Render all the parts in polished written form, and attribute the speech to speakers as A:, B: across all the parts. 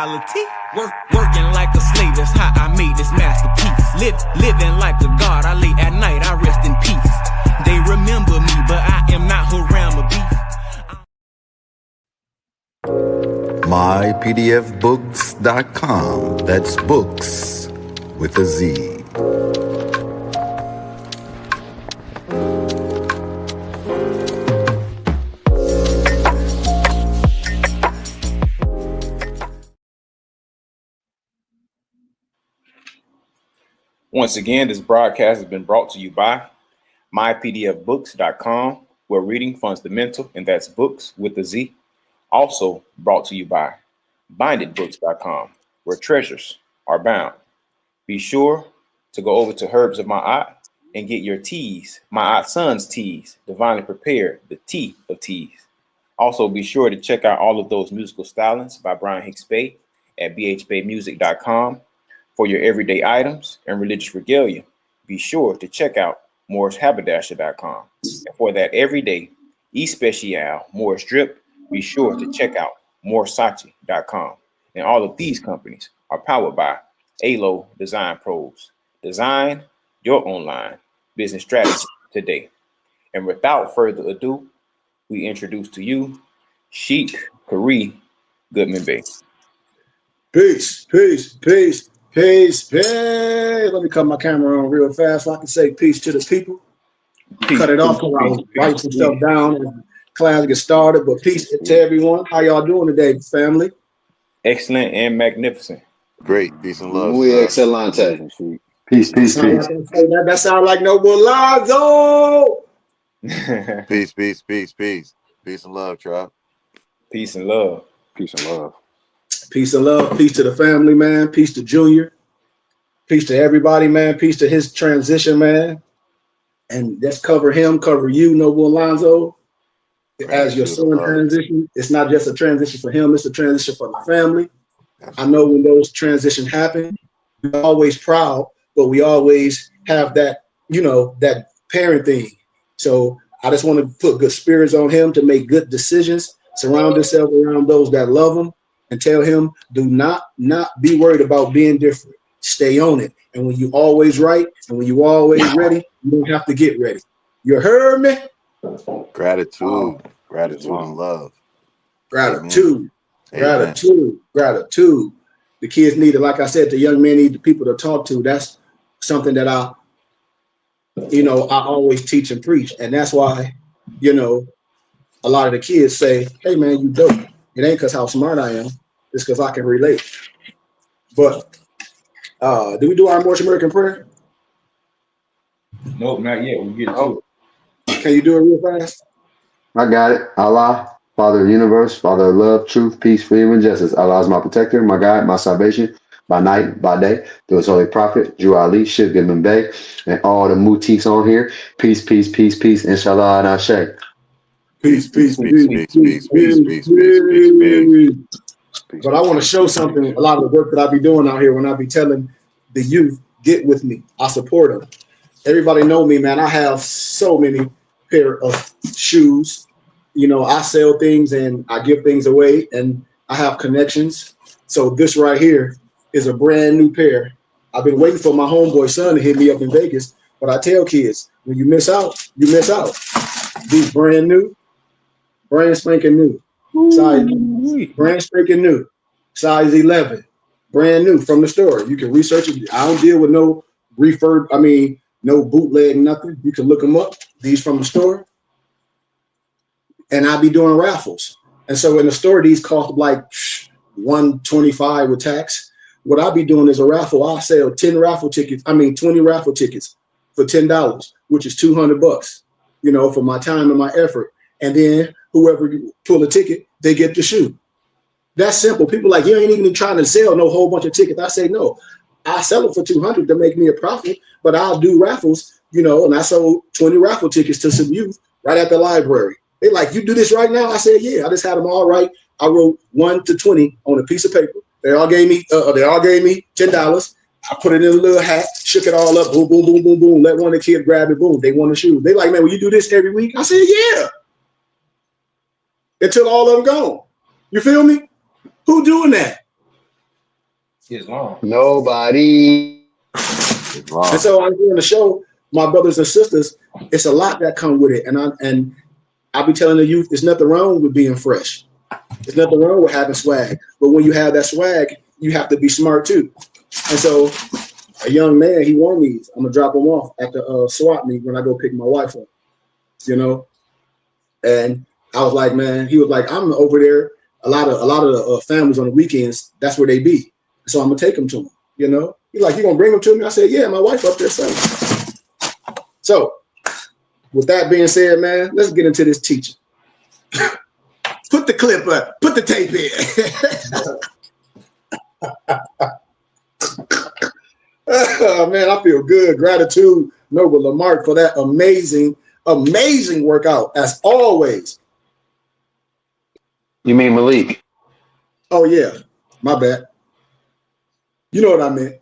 A: reality. Working like a slave, that's how I made this masterpiece. Living like a god, I lay at night, I rest in peace. They remember me, but I am not Haram beef.
B: mypdfbooks.com. That's books with a Z.
C: Once again, this broadcast has been brought to you by mypdfbooks.com, where reading funds the mental, and that's books with a Z. Also brought to you by bindedbooks.com, where treasures are bound. Be sure to go over to Herbs of Ma'at and get your teas, Ma'at Son's teas, divinely prepared, the tea of teas. Also be sure to check out all of those musical stylings by Brian Hicks Bay at bhbaymusic.com. For your everyday items and religious regalia, be sure to check out MoorishHaberdasher.com. And for that everyday especial Moorish drip, be sure to check out Moorsachi.com. And all of these companies are powered by ALO Design Pros. Design your online business strategy today. And without further ado, we introduce to you Sheikh Kari Goodman Bey.
D: Peace, peace, peace. Peace, peace. Let me cut my camera on real fast so I can say peace to the people.
C: Peace,
D: cut it off because I was writing some stuff down and class get started. But peace to everyone. How y'all doing today, family?
C: Excellent and magnificent.
E: Great. Peace and love.
F: Muy excelente.
E: Peace, peace, peace.
D: That sounds like Noble Lazo.
E: Peace, peace, peace, peace. Peace and love, tribe.
C: Peace and love.
F: Peace and love.
D: Peace and love. Peace to the family, man. Peace to Junior. Peace to everybody, man. Peace to his transition, man. And let's cover him, cover you, Noble Alonzo. As your son transition, it's not just a transition for him, it's a transition for the family. I know when those transitions happen, we're always proud, but we always have that, that parent thing. So I just want to put good spirits on him to make good decisions, surround himself around those that love him, and tell him, do not be worried about being different. Stay on it. And when you always right and when you always ready, you don't have to get ready. You heard me?
E: Gratitude. Gratitude and love.
D: Gratitude.
E: Amen.
D: Gratitude. Gratitude. The kids need it. Like I said, the young men need the people to talk to. That's something that I always teach and preach. And that's why, a lot of the kids say, hey man, you dope. It ain't because how smart I am. It's because I can relate. But do we do our Moorish American prayer?
C: Nope, not yet. We'll get to it.
D: Can you do it real fast?
F: I got it. Allah, Father of the universe, Father of love, truth, peace, freedom, and justice. Allah is my protector, my guide, my salvation, by night, by day. Through his holy prophet, Drew Ali, Sheikh Goodman Bey, and all the mutis on here. Peace, peace, peace, peace. Inshallah and Ashe.
D: Peace, peace,
E: Peace,
D: peace,
E: peace, peace, peace, peace, peace, peace.
D: But I want to show something, a lot of the work that I be doing out here when I be telling the youth, get with me. I support them. Everybody know me, man. I have so many pair of shoes. I sell things and I give things away and I have connections. So this right here is a brand new pair. I've been waiting for my homeboy son to hit me up in Vegas, but I tell kids, when you miss out, you miss out. These brand new, brand spanking new. Size, brand spanking new. Size 11. Brand new from the store. You can research it. I don't deal with no refurb, no bootleg, nothing. You can look them up. These from the store. And I'll be doing raffles. And so in the store, these cost like $125 with tax. What I'll be doing is a raffle. I'll sell 20 raffle tickets for $10, which is $200, for my time and my effort. And then whoever pull a ticket, they get the shoe. That's simple. People like, you ain't even trying to sell no whole bunch of tickets. I say, no, I sell them for $200 to make me a profit, but I'll do raffles, and I sold 20 raffle tickets to some youth right at the library. They like, you do this right now? I said, yeah, I just had them all right. I wrote 1 to 20 on a piece of paper. They all gave me $10. I put it in a little hat, shook it all up, boom, boom, boom, boom, boom. Let one of the kids grab it, boom. They want a shoe. They like, man, will you do this every week? I said, yeah. Until all of them gone. You feel me? Who doing that?
C: Islam.
F: Nobody.
D: And so I'm going to show my brothers and sisters, it's a lot that come with it. And I'll be telling the youth, there's nothing wrong with being fresh. There's nothing wrong with having swag. But when you have that swag, you have to be smart too. And so a young man, he won these. I'm gonna drop him off at the swap meet when I go pick my wife up. You know, and I was like, man, he was like, I'm over there. A lot of families on the weekends, that's where they be. So I'm gonna take them to him. You know, he's like, you gonna bring them to me? I said, yeah, my wife up there Sunday. So with that being said, man, let's get into this teaching. Put the clip up. Put the tape in. Oh, man, I feel good. Gratitude, Noble Lamarck, for that amazing, amazing workout, as always.
F: You mean Malik?
D: Oh, yeah. My bad. You know what I meant.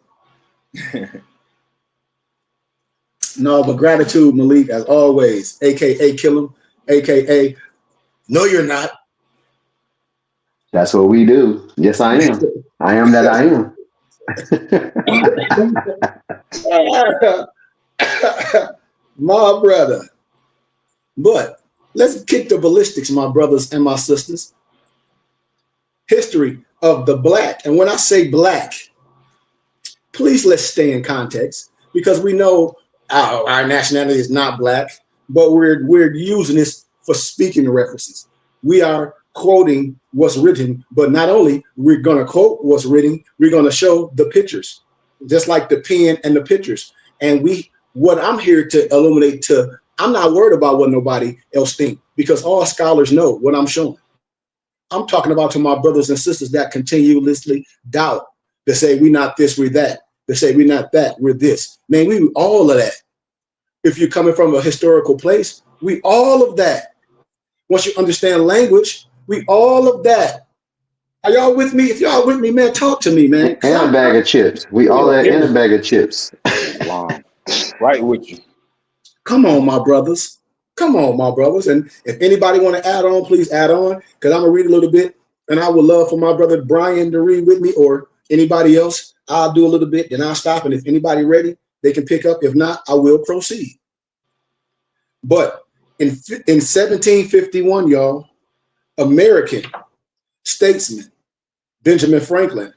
D: No, but gratitude, Malik, as always, a.k.a. Kill him, a.k.a. No, you're not.
F: That's what we do. Yes, I am. I am that I am.
D: My brother. But let's kick the ballistics, my brothers and my sisters. History of the black. And when I say black, please let's stay in context, because we know our nationality is not black, but we're using this for speaking references. We are quoting what's written, but not only we're going to quote what's written, we're going to show the pictures, just like the pen and the pictures. And what I'm here to illuminate I'm not worried about what nobody else thinks, because all scholars know what I'm showing. I'm talking about to my brothers and sisters that continuously doubt, that say we're not this, we're that. They say we're not that, we're this. Man, we all of that. If you're coming from a historical place, we all of that. Once you understand language, we all of that. Are y'all with me? If y'all with me, man, talk to me, man.
F: And a bag of chips. We all that in a bag of chips.
C: Wow. Right with you.
D: Come on, my brothers. Come on, my brothers. And if anybody want to add on, please add on, because I'm going to read a little bit. And I would love for my brother Brian to read with me, or anybody else. I'll do a little bit, then I'll stop. And if anybody ready, they can pick up. If not, I will proceed. But in 1751, y'all, American statesman Benjamin Franklin.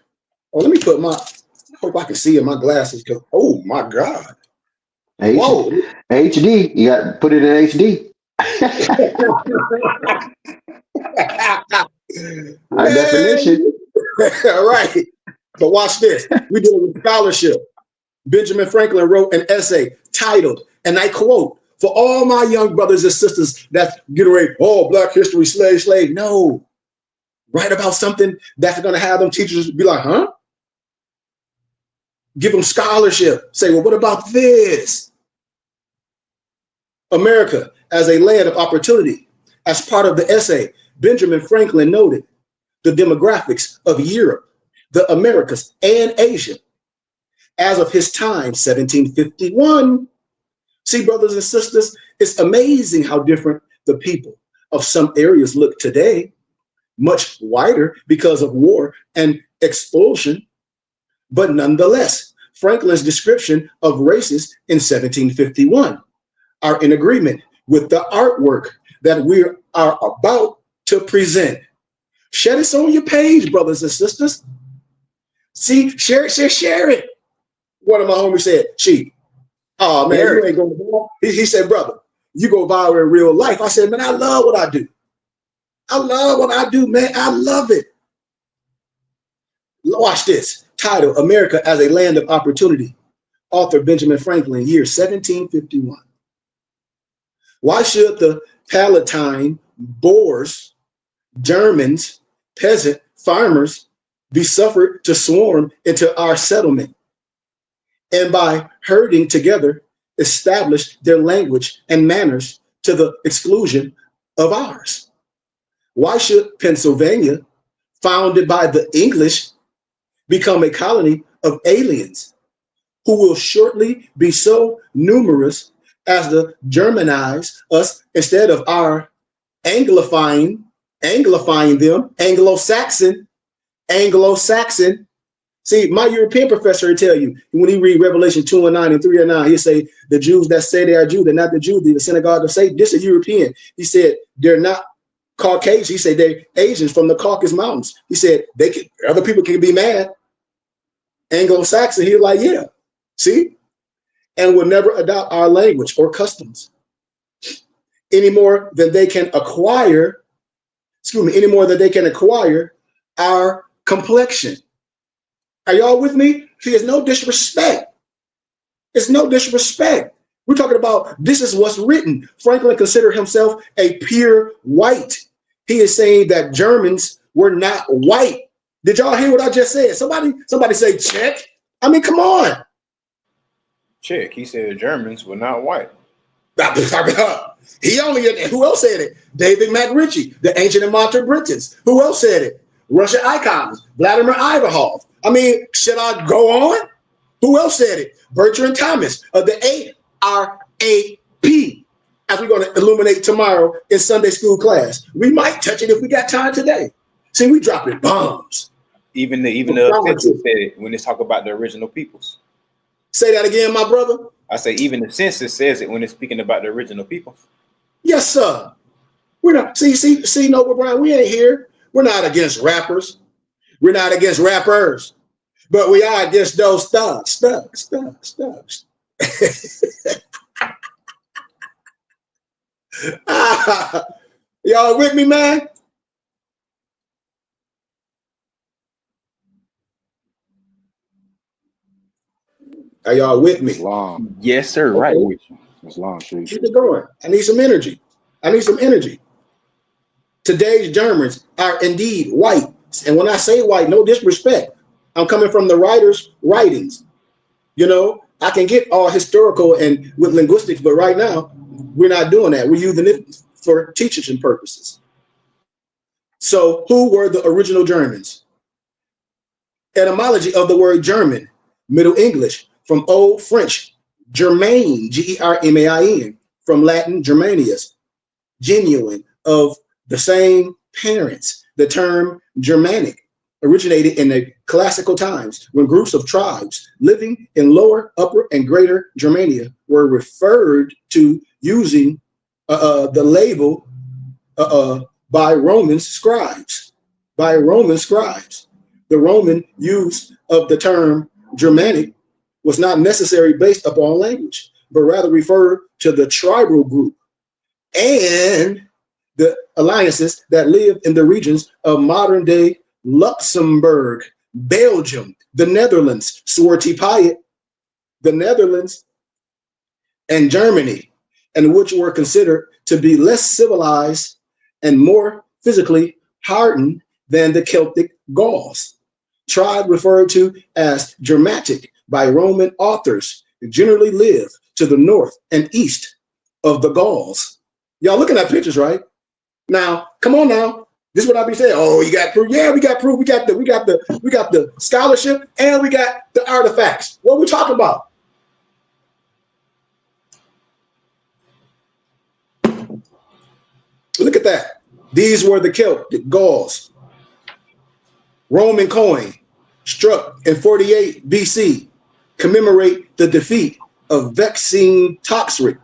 D: Oh, let me put I hope I can see in my glasses, because, oh my God. Whoa.
F: HD. You got to put it in HD. High definition.
D: All right. But watch this. We deal with scholarship. Benjamin Franklin wrote an essay titled, and I quote, for all my young brothers and sisters that get ready, oh, Black history, slave. No. Write about something that's going to have them teachers be like, huh? Give them scholarship. Say, well, what about this? America as a land of opportunity. As part of the essay, Benjamin Franklin noted the demographics of Europe, the Americas, and Asia. As of his time, 1751. See, brothers and sisters, it's amazing how different the people of some areas look today. Much whiter because of war and expulsion. But nonetheless, Franklin's description of races in 1751 are in agreement with the artwork that we are about to present. Share this on your page, brothers and sisters. See, share it. One of my homies said, oh man, you ain't going to go. He said, brother, you go viral in real life. I said, man, I love what I do. I love what I do, man. I love it. Watch this. Title, America as a Land of Opportunity. Author Benjamin Franklin, year 1751. Why should the Palatine, Boers, Germans, peasant, farmers be suffered to swarm into our settlement, and by herding together, establish their language and manners to the exclusion of ours? Why should Pennsylvania, founded by the English, become a colony of aliens who will shortly be so numerous as to Germanize us instead of our Anglifying them, Anglo-Saxon, See, my European professor will tell you, when he read Revelation 2:9 and 3:9, he'll say, the Jews that say they are Jew, they're not the Jew, they're the synagogue of Satan. This is European. He said, they're not Caucasian. He said, they're Asians from the Caucasus Mountains. He said, other people can be mad. Anglo-Saxon, he was like, yeah, see? And will never adopt our language or customs any more than they can acquire, any more than they can acquire our complexion. Are y'all with me? See, it's no disrespect. It's no disrespect. We're talking about this is what's written. Franklin considered himself a pure white. He is saying that Germans were not white. Did y'all hear what I just said? Somebody say check. I mean, come on.
C: Check. He said the Germans were not white.
D: He only, who else said it? David McRitchie, the ancient and modern Britons. Who else said it? Russian icons, Vladimir Ivanov. I mean, should I go on? Who else said it? Bertrand Thomas of the ARAP. As we're going to illuminate tomorrow in Sunday school class. We might touch it if we got time today. See, we dropping bombs.
C: Even the census said it when they talk about the original peoples.
D: Say that again, my brother.
C: I say even the census says it when it's speaking about the original peoples.
D: Yes, sir. We're not see, Noble Brown, we ain't here. We're not against rappers. We're not against rappers, but we are against those thugs. Y'all with me, man? Are y'all with me?
E: It's long.
C: Yes, sir.
D: Okay.
C: Right with you.
E: It's long, Tree.
D: Keep it going. I need some energy. Today's Germans are indeed white. And when I say white, no disrespect. I'm coming from the writer's writings. You know, I can get all historical and with linguistics, but right now, we're not doing that. We're using it for teaching purposes. So who were the original Germans? Etymology of the word German, Middle English, from Old French, Germain, Germain, from Latin, Germanius, genuine, of the same parents. The term Germanic originated in the classical times when groups of tribes living in Lower, Upper, and Greater Germania were referred to using the label by Roman scribes. The Roman use of the term Germanic was not necessarily based upon language, but rather referred to the tribal group and the alliances that lived in the regions of modern-day Luxembourg, Belgium, the Netherlands, Zwarte Piet, the Netherlands, and Germany, and which were considered to be less civilized and more physically hardened than the Celtic Gauls. Tribe referred to as Germanic by Roman authors generally lived to the north and east of the Gauls. Y'all looking at pictures, right? Now, come on now. This is what I be saying. Oh, you got proof. Yeah, we got proof. We got the scholarship and we got the artifacts. What are we talking about? Look at that. These were the Celtic Gauls. Roman coin struck in 48 BC commemorate the defeat of Vercingetorix.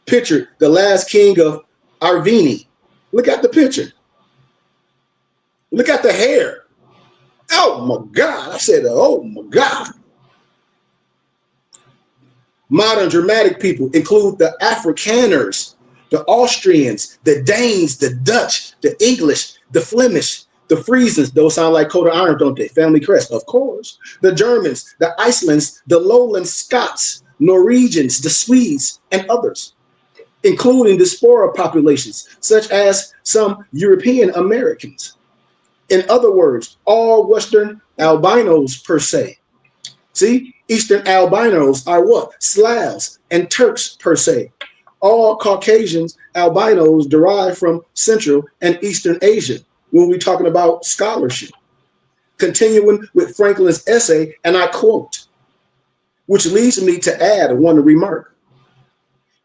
D: Picture the last king of Arvini. Look at the picture. Look at the hair. Oh my God. I said, oh my God. Modern Germanic people include the Afrikaners, the Austrians, the Danes, the Dutch, the English, the Flemish, the Friesans. Those sound like coat of arms, don't they? Family crest, of course. The Germans, the Icelands, the Lowland Scots, Norwegians, the Swedes, and others, including diaspora populations, such as some European Americans. In other words, all Western albinos per se. See, Eastern albinos are what? Slavs and Turks per se. All Caucasians albinos derive from Central and Eastern Asia when we're talking about scholarship. Continuing with Franklin's essay, and I quote, which leads me to add one remark,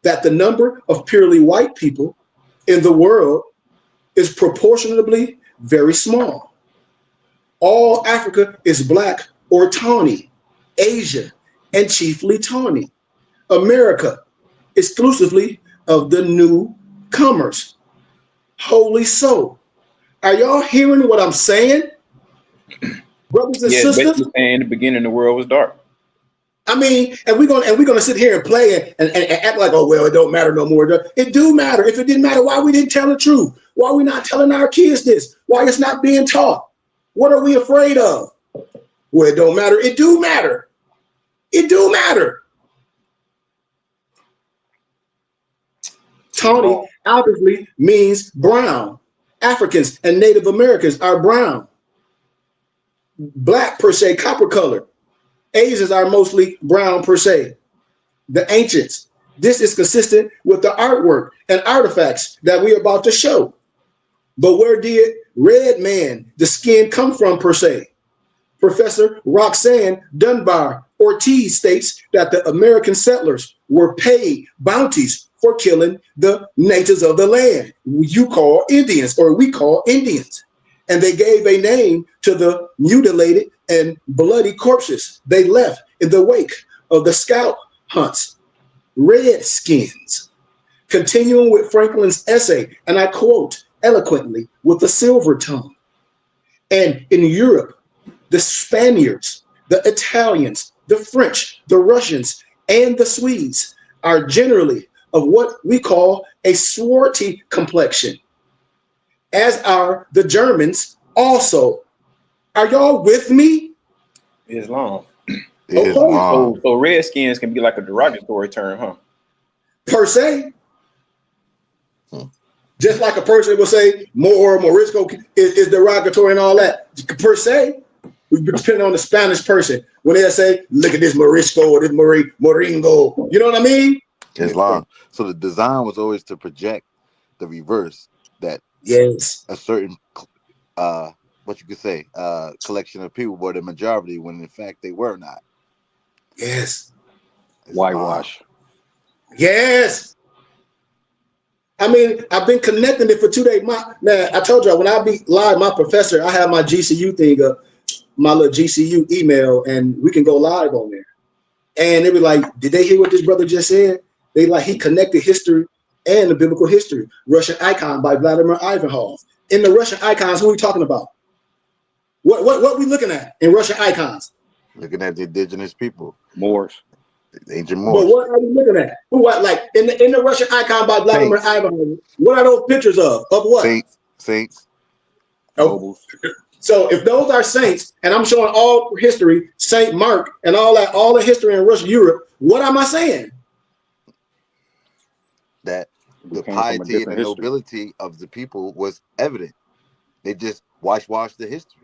D: that the number of purely white people in the world is proportionally very small. All Africa is black or Tawny, Asia, and chiefly Tawny. America, exclusively of the newcomers. Holy so. Are y'all hearing what I'm saying? Brothers and
C: Yeah,
D: sisters?
C: basically saying in the beginning the world was dark.
D: I mean, and we're gonna sit here and play and act like, oh well, it don't matter no more. It do matter. If it didn't matter, why we didn't tell the truth? Why we not telling our kids this? Why it's not being taught? What are we afraid of? Well, it don't matter. It do matter. It do matter. Tawny obviously means brown. Africans and Native Americans are brown. Black per se, copper color. Asians are mostly brown per se. The ancients. This is consistent with the artwork and artifacts that we're about to show. But where did red man, the skin, come from per se? Professor Roxanne Dunbar Ortiz states that the American settlers were paid bounties for killing the natives of the land. You call Indians, or we call Indians. And they gave a name to the mutilated and bloody corpses they left in the wake of the scalp hunts. Redskins. Continuing with Franklin's essay, and I quote eloquently with a silver tongue. And in Europe, the Spaniards, the Italians, the French, the Russians, and the Swedes are generally of what we call a swarthy complexion, as are the Germans also. Are y'all with me?
C: Islam.
E: Islam.
C: So redskins can be like a derogatory term, huh?
D: Per se. Just like a person will say Morisco is derogatory and all that. Per se. Depending on the Spanish person, when they say, look at this Morisco or this Moringo, you know what I mean?
E: Islam. So the design was always to project the reverse, that
D: yes,
E: a certain what you could say, collection of people were the majority when in fact they were not.
D: Yes.
G: Whitewash.
D: Yes. I mean, I've been connecting it for 2 days. Man, I told y'all when I be live, my professor, I have my GCU thing up, my little GCU email, and we can go live on there. And they be like, did they hear what this brother just said? They like, he connected history and the biblical history. Russian Icon by Vladimir Ivanov. In the Russian icons, who are we talking about? What we looking at in Russian icons?
E: Looking at the indigenous people.
G: Moors.
E: The ancient Moors.
D: But what are you looking at? Like in the Russian icon by Vladimir Ivanov, what are those pictures of? Of what?
E: Saints.
D: Oh. So if those are saints, and I'm showing all history, Saint Mark and all that, all the history in Russia, Europe, what am I saying?
E: That the piety and the nobility of the people was evident. They just whitewashed the history.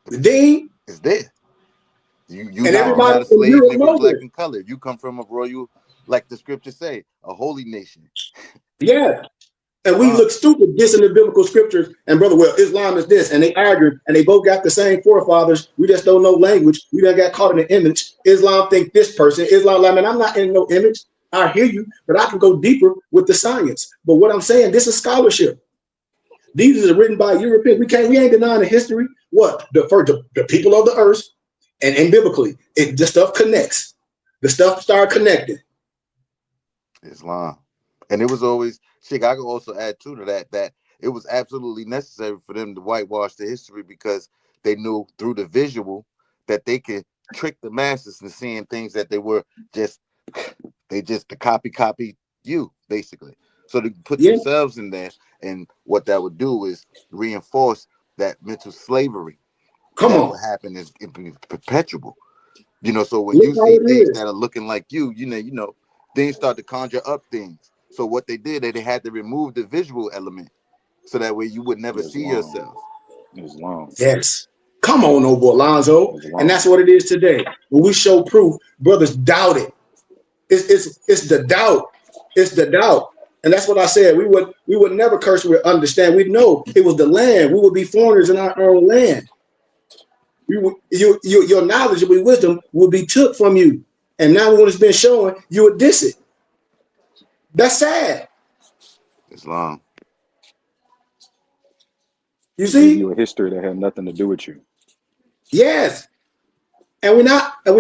D: The dean
E: is there. You
D: and
E: not,
D: everybody
E: not a slave, nigga, black in color. You come from a royal, like the scriptures say, a holy nation.
D: Yeah. And we look stupid dissing the biblical scriptures. And brother, well, Islam is this, and they argued, and they both got the same forefathers. We just don't know language. We done got caught in an image. Islam think this person. Islam, like, man, I'm not in no image. I hear you, but I can go deeper with the science. But what I'm saying, this is scholarship. These are written by Europeans. We ain't denying the history. What the people of the earth, and biblically, the stuff connects. The stuff start connecting.
E: Islam, and it was always. I could also add to that it was absolutely necessary for them to whitewash the history because they knew through the visual that they could trick the masses into seeing things that they were just the copy you basically. So to put themselves in there, and what that would do is reinforce that mental slavery. What happened is perpetual. So when you see things that are looking like you know, things start to conjure up things. So what they did, they had to remove the visual element, so that way you would never see yourself.
G: Islam.
D: Yes. Come on, no boy, Lonzo. And that's what it is today. When we show proof, brothers doubt it. It's the doubt. It's the doubt. And that's what I said. We would never curse or understand. We know it was the land. We would be foreigners in our own land. Your knowledge and wisdom would be took from you. And now when it's been shown, you would diss it. That's sad.
E: Islam.
D: You see?
G: You a history that had nothing to do with you.
D: Yes. And we're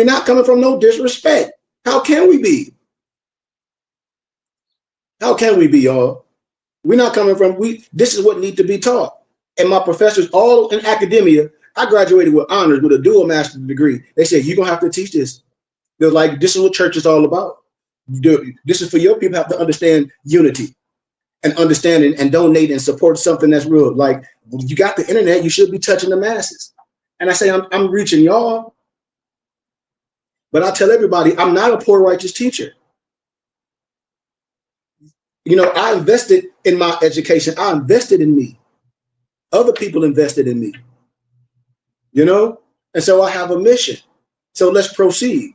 D: not coming from no disrespect. How can we be? How can we be, y'all? We're not coming from this is what needs to be taught. And my professors, all in academia, I graduated with honors with a dual master's degree. They said, you're gonna have to teach this. They're like, this is what church is all about. This is for your people have to understand unity and understanding and donate and support something that's real. Like, you got the internet, you should be touching the masses. And I say, I'm reaching y'all. But I tell everybody, I'm not a poor righteous teacher. You know, I invested in my education. I invested in me. Other people invested in me. You know? And so I have a mission. So let's proceed.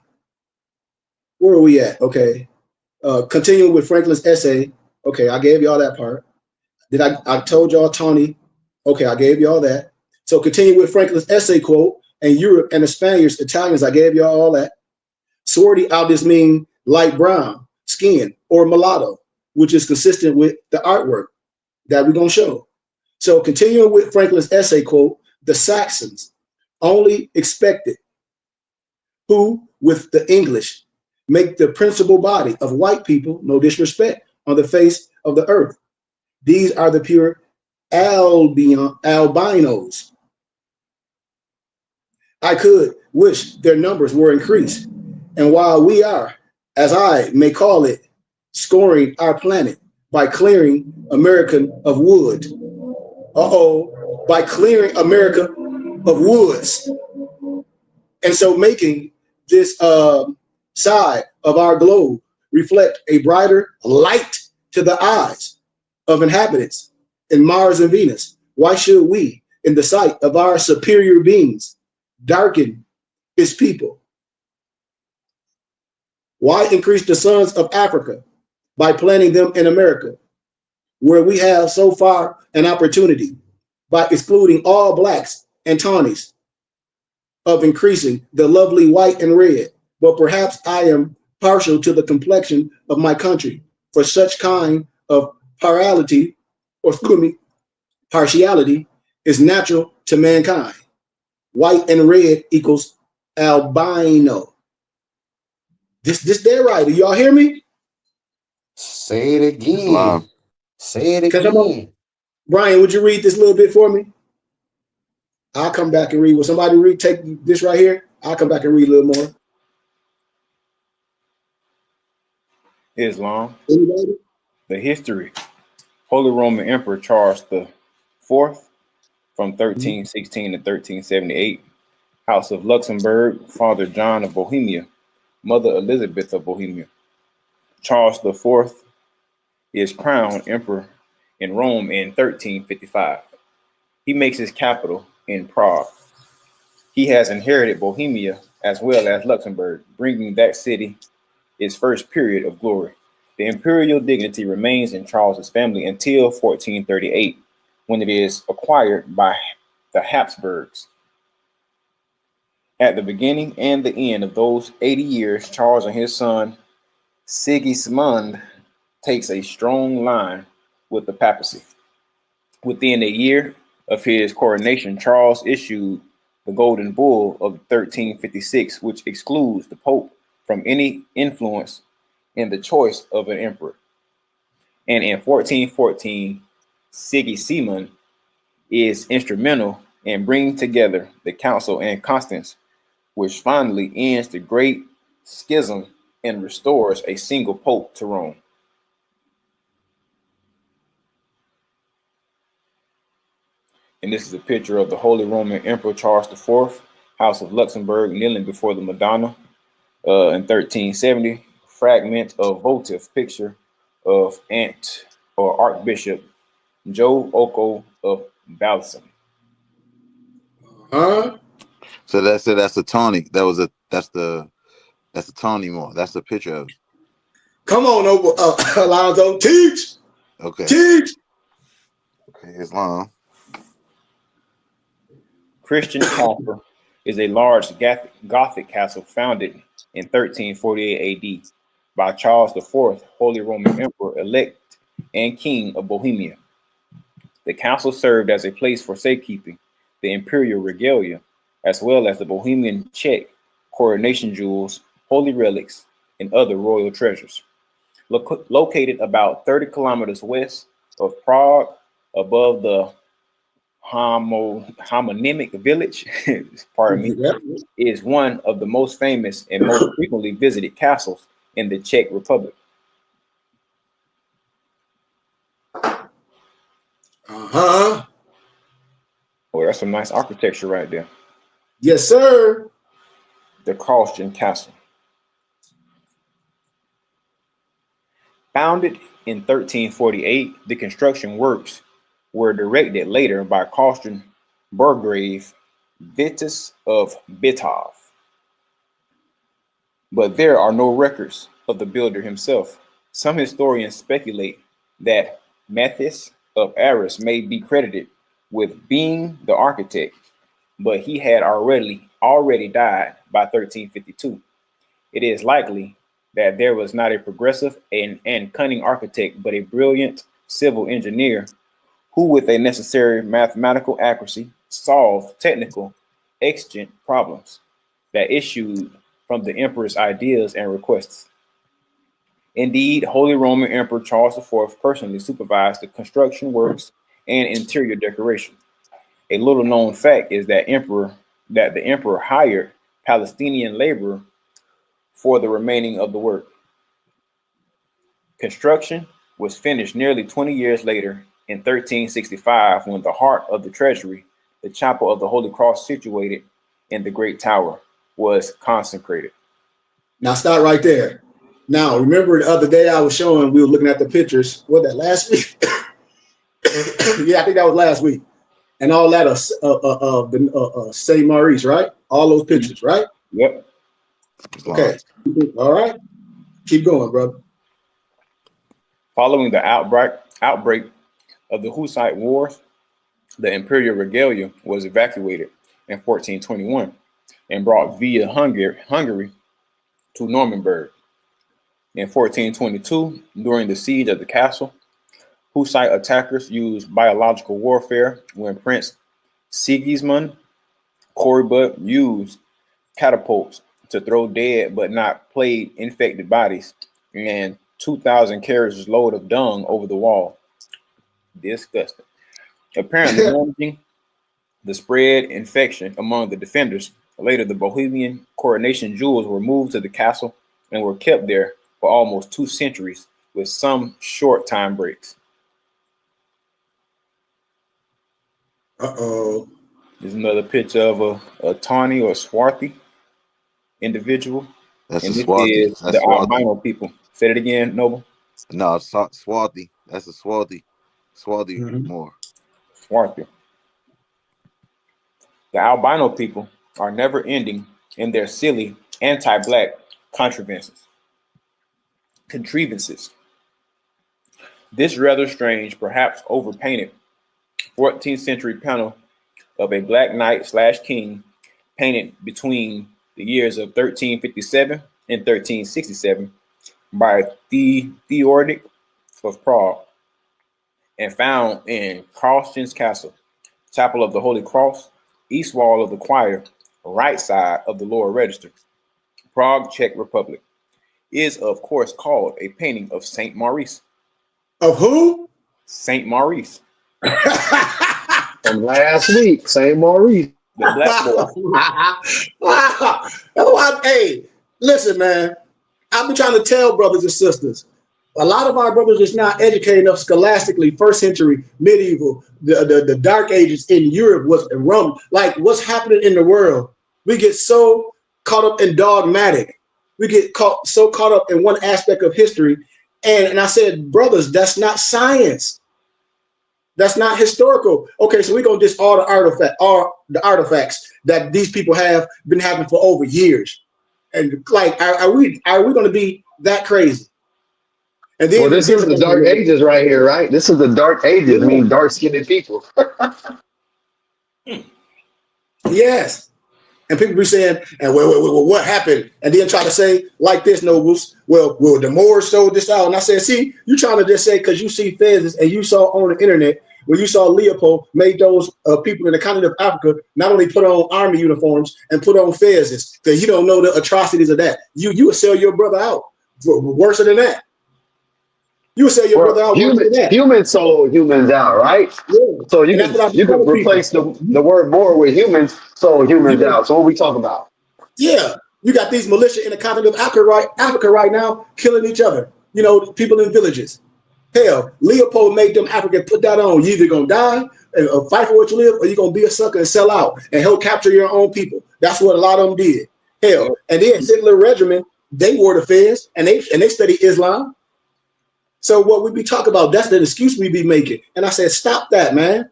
D: Where are we at? Okay. Continuing with Franklin's essay. Okay, I gave y'all that part. I told y'all Tony. Okay, I gave y'all that. So continue with Franklin's essay quote, and Europe and the Spaniards, Italians, I gave y'all all that. Swarty obviously mean light brown skin or mulatto, which is consistent with the artwork that we're going to show. So continuing with Franklin's essay quote, the Saxons only expected who, with the English, make the principal body of white people, no disrespect, on the face of the earth. These are the pure albinos. I could wish their numbers were increased. And while we are, as I may call it, scoring our planet by clearing America of wood. By clearing America of woods. And so making this side of our globe reflect a brighter light to the eyes of inhabitants in Mars and Venus. Why should we, in the sight of our superior beings, darken its people? Why increase the sons of Africa by planting them in America, where we have so far an opportunity by excluding all blacks and tawnies of increasing the lovely white and red? But perhaps I am partial to the complexion of my country, for such kind of partiality is natural to mankind. White and red equals albino. This there right? Do y'all hear me?
H: Say it again.
E: Islam.
H: Say it again.
D: Brian, would you read this a little bit for me? I'll come back and read. Will somebody read? Take this right here. I'll come back and read a little more.
C: Islam.
D: Anybody?
C: The history. Holy Roman Emperor Charles IV from 1316 to 1378. House of Luxembourg, Father John of Bohemia, Mother Elizabeth of Bohemia. Charles IV is crowned emperor in Rome in 1355. He makes his capital in Prague. He has inherited Bohemia as well as Luxembourg, bringing that city its first period of glory. The imperial dignity remains in Charles's family until 1438, when it is acquired by the Habsburgs. At the beginning and the end of those 80 years, Charles and his son Sigismund takes a strong line with the papacy. Within a year of his coronation, Charles issued the Golden Bull of 1356, which excludes the Pope from any influence in the choice of an emperor. And in 1414, Sigismund is instrumental in bringing together the Council and Constance, which finally ends the Great Schism and restores a single pope to Rome. And this is a picture of the Holy Roman Emperor Charles IV, House of Luxembourg, kneeling before the Madonna in 1370. Fragment of votive picture of Archbishop Joe Oko of Balsam.
E: So that's it. That's a Tawny. That's the Tawny Moore. That's the picture of it.
D: Come on over, Alonzo. Teach.
E: Okay.
D: Teach.
E: Okay, Islam.
C: Christian Castle is a large Gothic castle founded in 1348 AD by Charles IV, Holy Roman Emperor elect and King of Bohemia. The castle served as a place for safekeeping the imperial regalia, as well as the Bohemian check coronation jewels, holy relics, and other royal treasures. Located about 30 kilometers west of Prague, above the homonymic village, pardon me,
D: Yep.
C: is one of the most famous and most frequently visited castles in the Czech Republic.
D: Uh-huh.
C: Oh, that's some nice architecture right there.
D: Yes, sir.
C: The Karlsten Castle. Founded in 1348, the construction works were directed later by Karlsten Burgrave Vitus of Bitov. But there are no records of the builder himself. Some historians speculate that Matthias of Arras may be credited with being the architect, but he had already died by 1352. It is likely that there was not a progressive and cunning architect, but a brilliant civil engineer who, with a necessary mathematical accuracy, solved technical exigent problems that issued from the emperor's ideas and requests. Indeed, Holy Roman Emperor Charles IV personally supervised the construction works and interior decoration. A little known fact is that the emperor hired Palestinian labor for the remaining of the work. Construction was finished nearly 20 years later in 1365, when the heart of the treasury, the chapel of the Holy Cross situated in the Great Tower, was consecrated.
D: Now start right there. Now, remember the other day I was showing, we were looking at the pictures. Was that last week? Yeah, I think that was last week. And all that of St. Maurice, right? All those pictures, right?
C: Yep.
D: Okay. All right. Keep going, brother.
C: Following the outbreak of the Hussite Wars, the imperial regalia was evacuated in 1421 and brought via Hungary to Nuremberg. In 1422, during the siege of the castle, Hussite attackers used biological warfare when Prince Sigismund Korybut used catapults to throw dead but not plague infected bodies and 2,000 carriages load of dung over the wall. Disgusting. Apparently managing the spread infection among the defenders. Later, the Bohemian coronation jewels were moved to the castle and were kept there for almost 2 centuries, with some short time breaks.
D: Uh-oh.
C: There's another picture of a tawny or Swarthy individual.
E: That's
C: And
E: a
C: this
E: swarthy.
C: is
E: That's
C: the
E: swarthy.
C: albino people. Say it again, Noble.
E: No, swarthy. That's a swarthy. Swarthy more.
C: Swarthy. The albino people are never ending in their silly anti-black contrivances. This rather strange, perhaps overpainted 14th century panel of a black knight / king painted between the years of 1357 and 1367 by Theodoric of Prague and found in Karlsten's Castle, Chapel of the Holy Cross, east wall of the choir, right side of the lower register, Prague, Czech Republic, is of course called a painting of Saint Maurice.
D: Of who?
C: Saint Maurice.
H: From last week, St. Maurice.
C: The black boy.
D: Hey, listen, man. I've been trying to tell brothers and sisters. A lot of our brothers is not educated enough scholastically. First century, medieval, the dark ages in Europe was Rome. Like what's happening in the world. We get so caught up in dogmatic. We get so caught up in one aspect of history. And I said, brothers, that's not science. That's not historical. Okay, so we're gonna just all the artifacts that these people have been having for over years. And like, are we gonna be that crazy? And then,
H: well, this is the dark ages right here, right? This is the dark ages. I mean, dark-skinned people.
D: Yes. And people be saying, and well, what happened? And then try to say like this, Nobles. Well, the Moors sold this out. And I said, see, you trying to just say because you see feds and you saw on the internet where you saw Leopold made those people in the continent of Africa not only put on army uniforms and put on fezzes, because you don't know the atrocities of that. You would sell your brother out worse than that. You would sell your brother out worse than that.
H: Humans sold humans out, right?
D: Yeah.
H: So
D: And that's what I be
H: you could
D: telling
H: replace
D: people.
H: the word more with humans, sold humans
D: You,
H: out. So what we talking about?
D: yeah, you got these militia in the continent of Africa right now killing each other. People in villages. Hell, Leopold made them Africans put that on. You either gonna die and fight for what you live, or you're gonna be a sucker and sell out and help capture your own people. That's what a lot of them did. Hell, and then Hitler regiment, they wore the fez and they study Islam. So what we be talking about, that's the excuse we be making. And I said, stop that, man.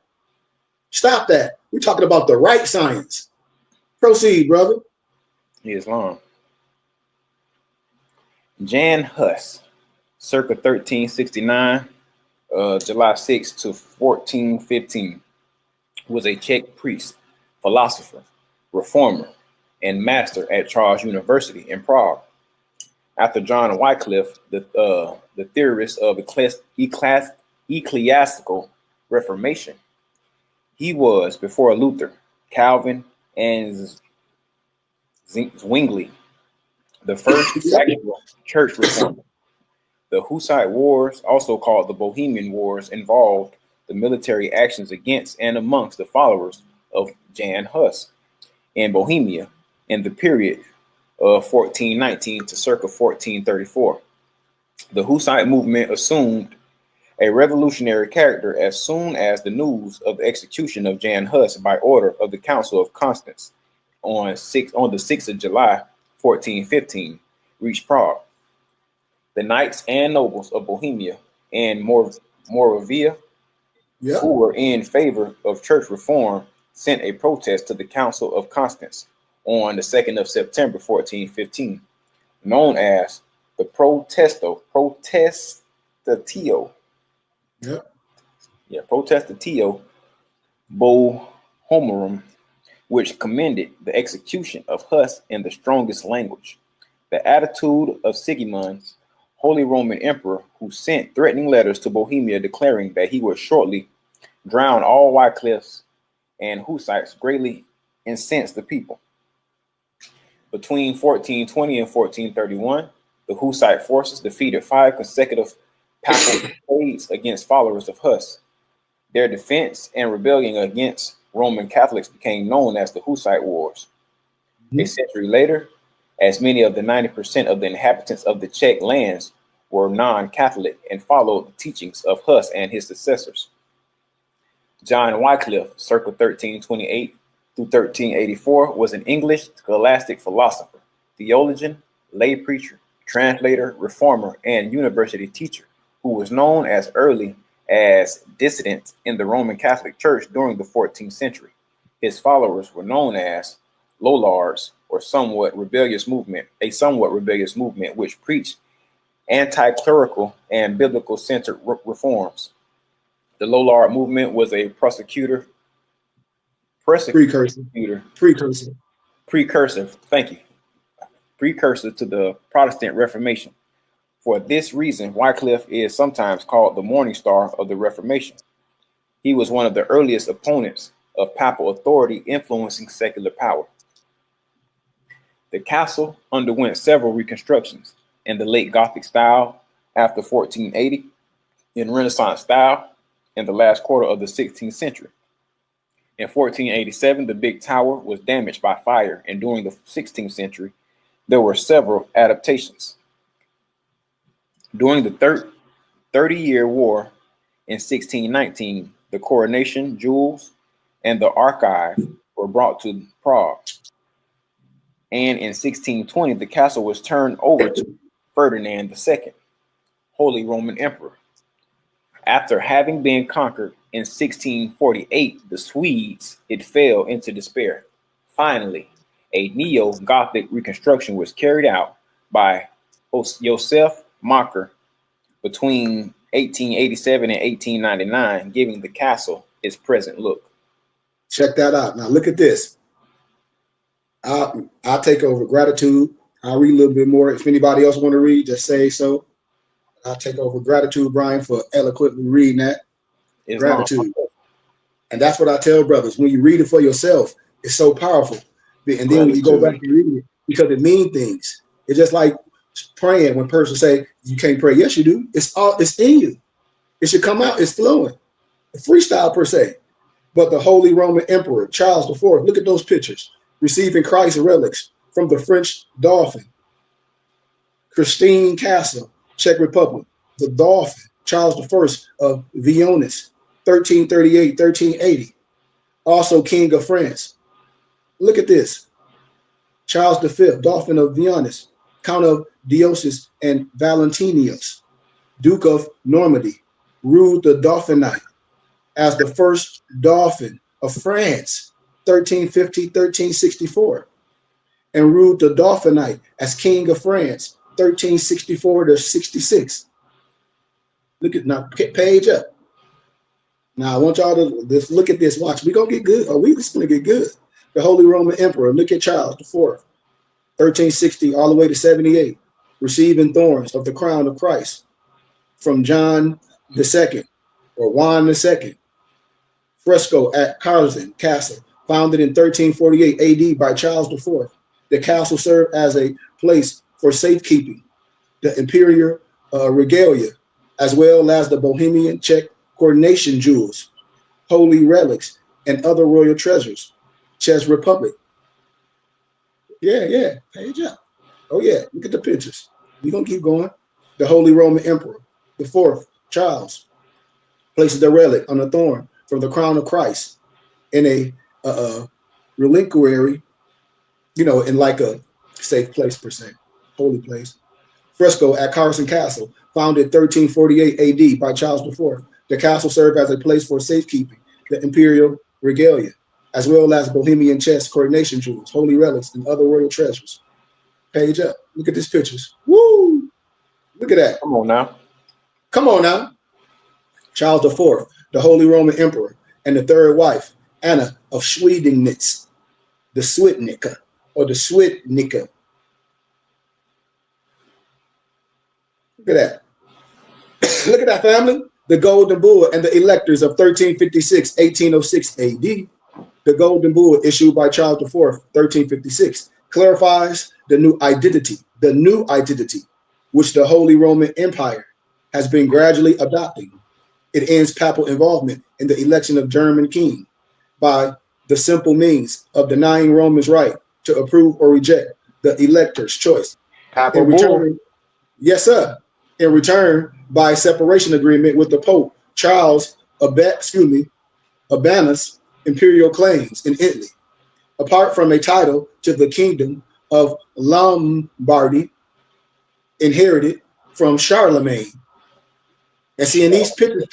D: Stop that. We're talking about the right science. Proceed, brother.
C: Islam. Jan Hus, circa 1369, July 6 to 1415, was a Czech priest, philosopher, reformer, and master at Charles University in Prague. After John Wycliffe, the theorist of ecclesiastical reformation, he was, before Luther, Calvin, and Zwingli, the first actual church reformer. The Hussite Wars, also called the Bohemian Wars, involved the military actions against and amongst the followers of Jan Hus in Bohemia in the period of 1419 to circa 1434. The Hussite movement assumed a revolutionary character as soon as the news of the execution of Jan Hus by order of the Council of Constance on the 6th of July, 1415, reached Prague. The knights and nobles of Bohemia and Moravia, who were in favor of church reform, sent a protest to the Council of Constance on the 2nd of September, 1415, known as the Protestatio Bohemorum, which commended the execution of Hus in the strongest language. The attitude of Sigismund, Holy Roman Emperor, who sent threatening letters to Bohemia declaring that he would shortly drown all Wycliffes and Hussites, greatly incensed the people. Between 1420 and 1431, the Hussite forces defeated 5 consecutive papal crusades against followers of Hus. Their defense and rebellion against Roman Catholics became known as the Hussite Wars. A century later, as many of the 90% of the inhabitants of the Czech lands were non-Catholic and followed the teachings of Hus and his successors. John Wycliffe, circa 1328 through 1384, was an English scholastic philosopher, theologian, lay preacher, translator, reformer, and university teacher, who was known as early as dissident in the Roman Catholic Church during the 14th century. His followers were known as Lollards, or a somewhat rebellious movement which preached anti-clerical and biblical-centered reforms. The Lollard movement was a precursor to the Protestant Reformation. For this reason, Wycliffe is sometimes called the Morning Star of the Reformation. He was one of the earliest opponents of papal authority influencing secular power. The castle underwent several reconstructions in the late Gothic style after 1480, in Renaissance style in the last quarter of the 16th century. In 1487, the big tower was damaged by fire, and during the 16th century, there were several adaptations. During the 30-year War in 1619, the coronation jewels and the archive were brought to Prague. And in 1620, the castle was turned over to Ferdinand II, Holy Roman Emperor. After having been conquered in 1648, the Swedes, it fell into despair. Finally, a neo-Gothic reconstruction was carried out by Josef Macher between 1887 and 1899, giving the castle its present look.
D: Check that out. Now look at this. I'll take over. Gratitude. I'll read a little bit more. If anybody else want to read, just say so. I'll take over. Gratitude, Brian, for eloquently reading that.
C: Islam.
D: Gratitude. And that's what I tell brothers. When you read it for yourself, it's so powerful. And then when you go back
C: Gratitude.
D: and read it, because it means things. It's just like praying when person say you can't pray. Yes, you do. It's in you. It should come out. It's flowing. Freestyle per se. But the Holy Roman Emperor, Charles IV, look at those pictures. Receiving Christ's relics from the French Dauphin. Christine Castle, Czech Republic. The Dauphin, Charles I of Vionis, 1338-1380. Also King of France. Look at this. Charles V, Dauphin of Vionis, Count of Diosis and Valentinius, Duke of Normandy, ruled the Dauphinate as the first Dauphin of France, 1350-1364, and ruled the Dauphinate as King of France, 1364-66. Look at now, page up. Now I want y'all to just look at this. Watch, we gonna get good. Oh, we just gonna get good. The Holy Roman Emperor. Look at Charles IV, 1360 all the way to 78, receiving thorns of the crown of Christ from John II or Juan II. Fresco at Carlsen Castle, founded in 1348 AD by Charles IV. The castle served as a place for safekeeping the imperial regalia, as well as the Bohemian Czech coronation jewels, holy relics, and other royal treasures. Czech Republic. Yeah, page up. Oh yeah, look at the pictures. We're gonna keep going. The Holy Roman Emperor, the fourth, Charles, places the relic on a thorn from the crown of Christ in a reliquary, in like a safe place per se, holy place. Fresco at Carlsen Castle, founded 1348 AD by Charles IV. The castle served as a place for safekeeping the imperial regalia, as well as Bohemian chess, coronation jewels, holy relics, and other royal treasures. Page up. Look at these pictures. Woo! Look at that.
C: Come on now.
D: Come on now. Charles IV, the Holy Roman Emperor, and the third wife, Anna of Schwedenitz, the Switnica, or the Switnica. Look at that. Look at that, family. The Golden Bull and the electors of 1356, 1806 AD. The Golden Bull issued by Charles IV, 1356, clarifies the new identity, which the Holy Roman Empire has been gradually adopting. It ends papal involvement in the election of German king by the simple means of denying Romans' right to approve or reject the elector's choice.
H: Papal
D: In return, yes, sir. In return, by separation agreement with the Pope, Charles Urbanus imperial claims in Italy, apart from a title to the kingdom of Lombardy inherited from Charlemagne. And see, in these pictures,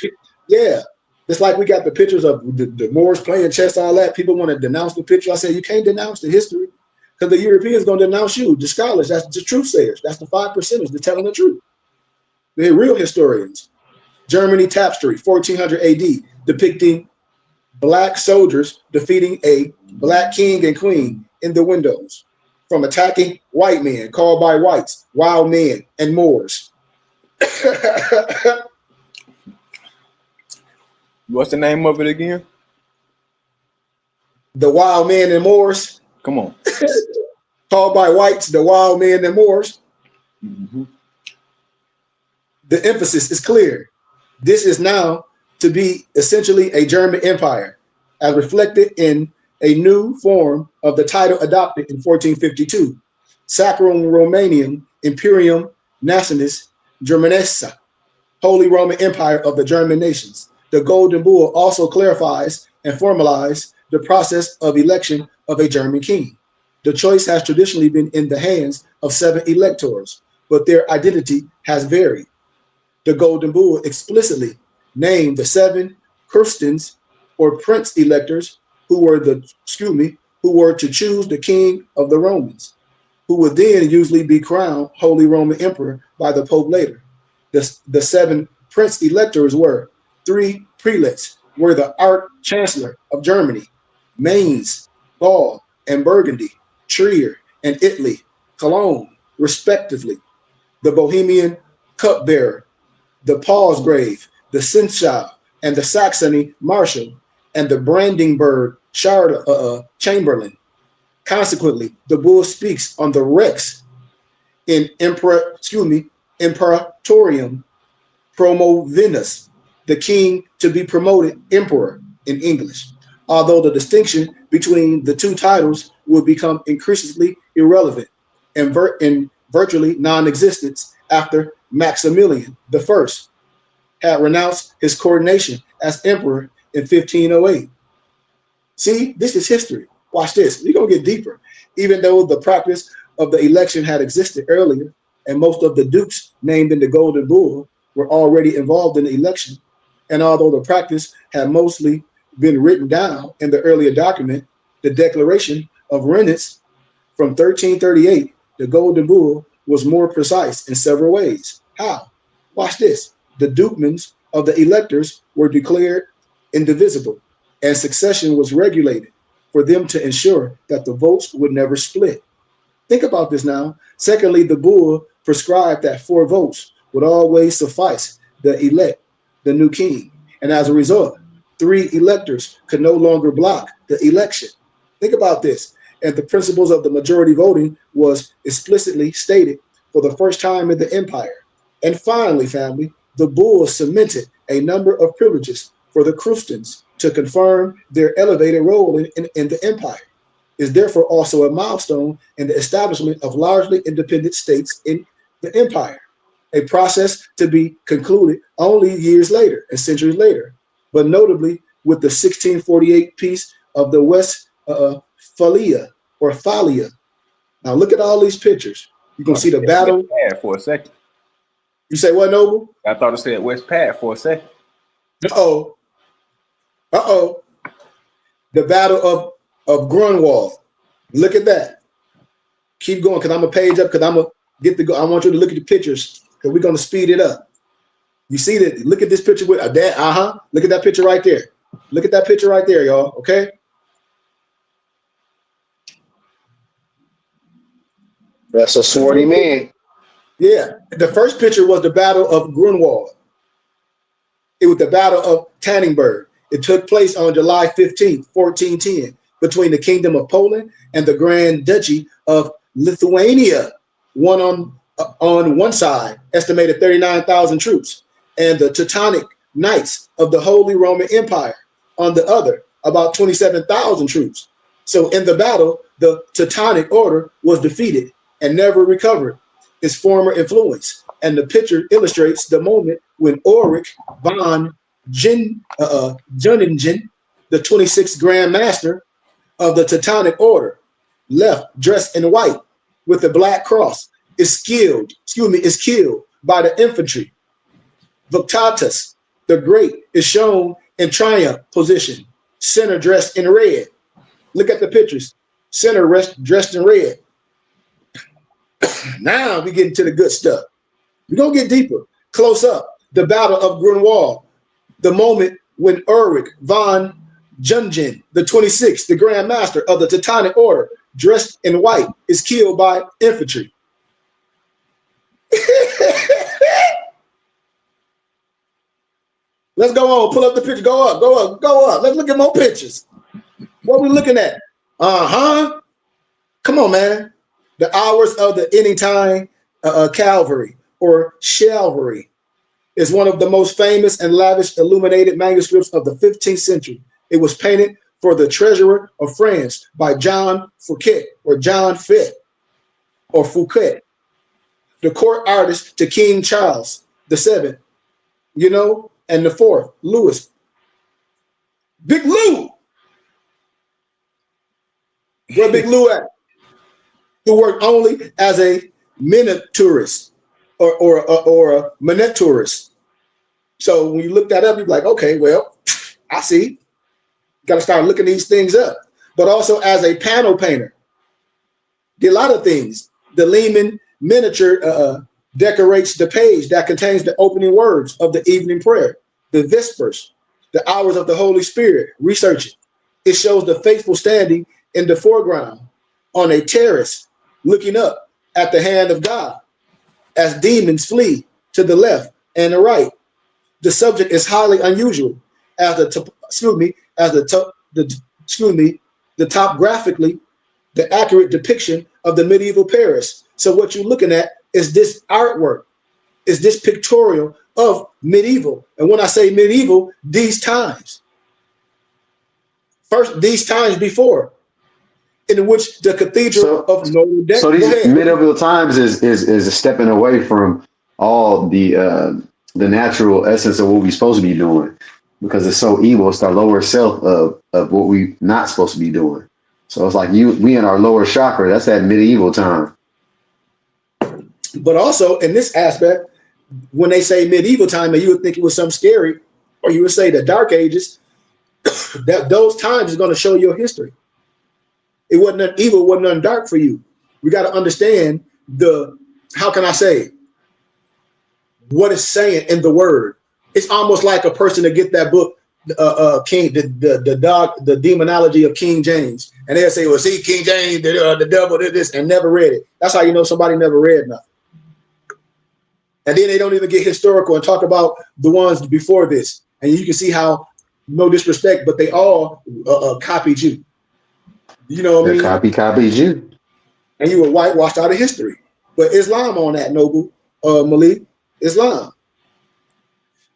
D: yeah, it's like we got the pictures of the Moors playing chess, all that. People want to denounce the picture. I say, you can't denounce the history because the Europeans going to denounce you. The scholars, that's the truth sayers. That's the 5%ers. They're telling the truth. They're real historians. Germany tapestry, 1400 AD, depicting black soldiers defeating a black king and queen in the windows from attacking white men called by whites, wild men, and Moors.
C: What's the name of it again?
D: The wild men and Moors.
C: Come on.
D: Called by whites, the wild men and Moors.
C: Mm-hmm.
D: The emphasis is clear. This is now to be essentially a German empire, as reflected in a new form of the title adopted in 1452, Sacrum Romanium Imperium Nationis Germanessa, Holy Roman Empire of the German nations. The Golden Bull also clarifies and formalizes the process of election of a German king. The choice has traditionally been in the hands of 7 electors, but their identity has varied. The Golden Bull explicitly named the 7 Kurstens or prince electors who were to choose the king of the Romans, who would then usually be crowned Holy Roman Emperor by the Pope later. The 7 prince electors were 3 prelates, were the Arch-Chancellor of Germany, Mainz, Gaul, and Burgundy, Trier, and Italy, Cologne, respectively. The Bohemian cupbearer, the Palsgrave, the Seneschal, and the Saxony Marshal, and the Brandenburg Chamberlain. Consequently, the bull speaks on the Rex in Imperatorium Promovenus, the king to be promoted emperor in English, although the distinction between the two titles would become increasingly irrelevant and virtually non-existent after Maximilian I had renounced his coronation as emperor in 1508. See, this is history. Watch this. We're going to get deeper. Even though the practice of the election had existed earlier, and most of the dukes named in the Golden Bull were already involved in the election, and although the practice had mostly been written down in the earlier document, the Declaration of Rennes from 1338, the Golden Bull was more precise in several ways. How? Watch this. The dukemans of the electors were declared indivisible, and succession was regulated for them to ensure that the votes would never split. Think about this now. Secondly, the bull prescribed that 4 votes would always suffice the elect, the new king. And as a result, 3 electors could no longer block the election. Think about this. And the principles of the majority voting was explicitly stated for the first time in the empire. And finally, family, the bull cemented a number of privileges for the Crustans to confirm their elevated role in the empire. Is therefore also a milestone in the establishment of largely independent states in the empire, a process to be concluded only years later and centuries later, but notably with the 1648 peace of the Westphalia or Thalia. Now look at all these pictures. You can see the battle.
C: For a second.
D: You say what, Noble?
C: I thought it said West Pad for a second.
D: Uh-oh. Uh-oh. The battle of Grunwald. Look at that. Keep going, because I'm a page up, because I'm gonna get to go. I want you to look at the pictures, because we're gonna speed it up. You see that? Look at this picture with a dad. Look at that picture right there. Look at that picture right there, y'all. Okay.
H: That's a swarty man.
D: Yeah. The first picture was the Battle of Grunwald. It was the Battle of Tannenberg. It took place on July 15th, 1410, between the Kingdom of Poland and the Grand Duchy of Lithuania. One on one side, estimated 39,000 troops, and the Teutonic Knights of the Holy Roman Empire on the other, about 27,000 troops. So in the battle, the Teutonic Order was defeated and never recovered its former influence. And the picture illustrates the moment when Ulrich von Juningen, the 26th Grand Master of the Teutonic Order, left dressed in white with the black cross, is killed by the infantry. Victatus the Great is shown in triumph position, center dressed in red. Look at the pictures. Center dressed in red. Now we get into the good stuff. We're going to get deeper. Close up. The Battle of Grunwald. The moment when Ulrich von Juningen, the 26th, the Grand Master of the Teutonic Order, dressed in white, is killed by infantry. Let's go on. Pull up the picture. Go up, go up, go up. Let's look at more pictures. What are we looking at? Come on, man. The hours of the anytime cavalry or chivalry is one of the most famous and lavish illuminated manuscripts of the 15th century. It was painted for the treasurer of France by John Fouquet or John Fett or Fouquet, the court artist to King Charles VII, and the 4th, Louis. Big Lou. Where Big Lou at? Who worked only as a miniaturist or a miniaturist. So when you look that up, you're like, okay, well, I see. Got to start looking these things up. But also as a panel painter, did a lot of things. The Lehman miniature decorates the page that contains the opening words of the evening prayer, the Vespers, the hours of the Holy Spirit. Research it. It shows the faithful standing in the foreground on a terrace, looking up at the hand of God as demons flee to the left and the right. The subject is highly unusual as the topographically the accurate depiction of the medieval Paris. So what you're looking at is this artwork, is this pictorial of medieval. And when I say medieval, these times. First, these times before, in which the Cathedral of Notre Dame.
F: So these medieval times is stepping away from all the natural essence of what we're supposed to be doing, because it's so evil. It's our lower self of what we not supposed to be doing. So it's like we in our lower chakra. That's that medieval time.
D: But also in this aspect, when they say medieval time, and you would think it was something scary, or you would say the Dark Ages, that those times is going to show your history. It wasn't nothing evil, wasn't nothing dark for you. We got to understand how can I say, what it's saying in the word. It's almost like a person to get that book, the demonology of King James, and they'll say, well, see, King James, the devil did this, and never read it. That's how you know somebody never read nothing. And then they don't even get historical and talk about the ones before this. And you can see how, no disrespect, but they all copied you. You know what I mean?
F: Copied you.
D: And you were whitewashed out of history. But Islam on that, Noble, Malik, Islam.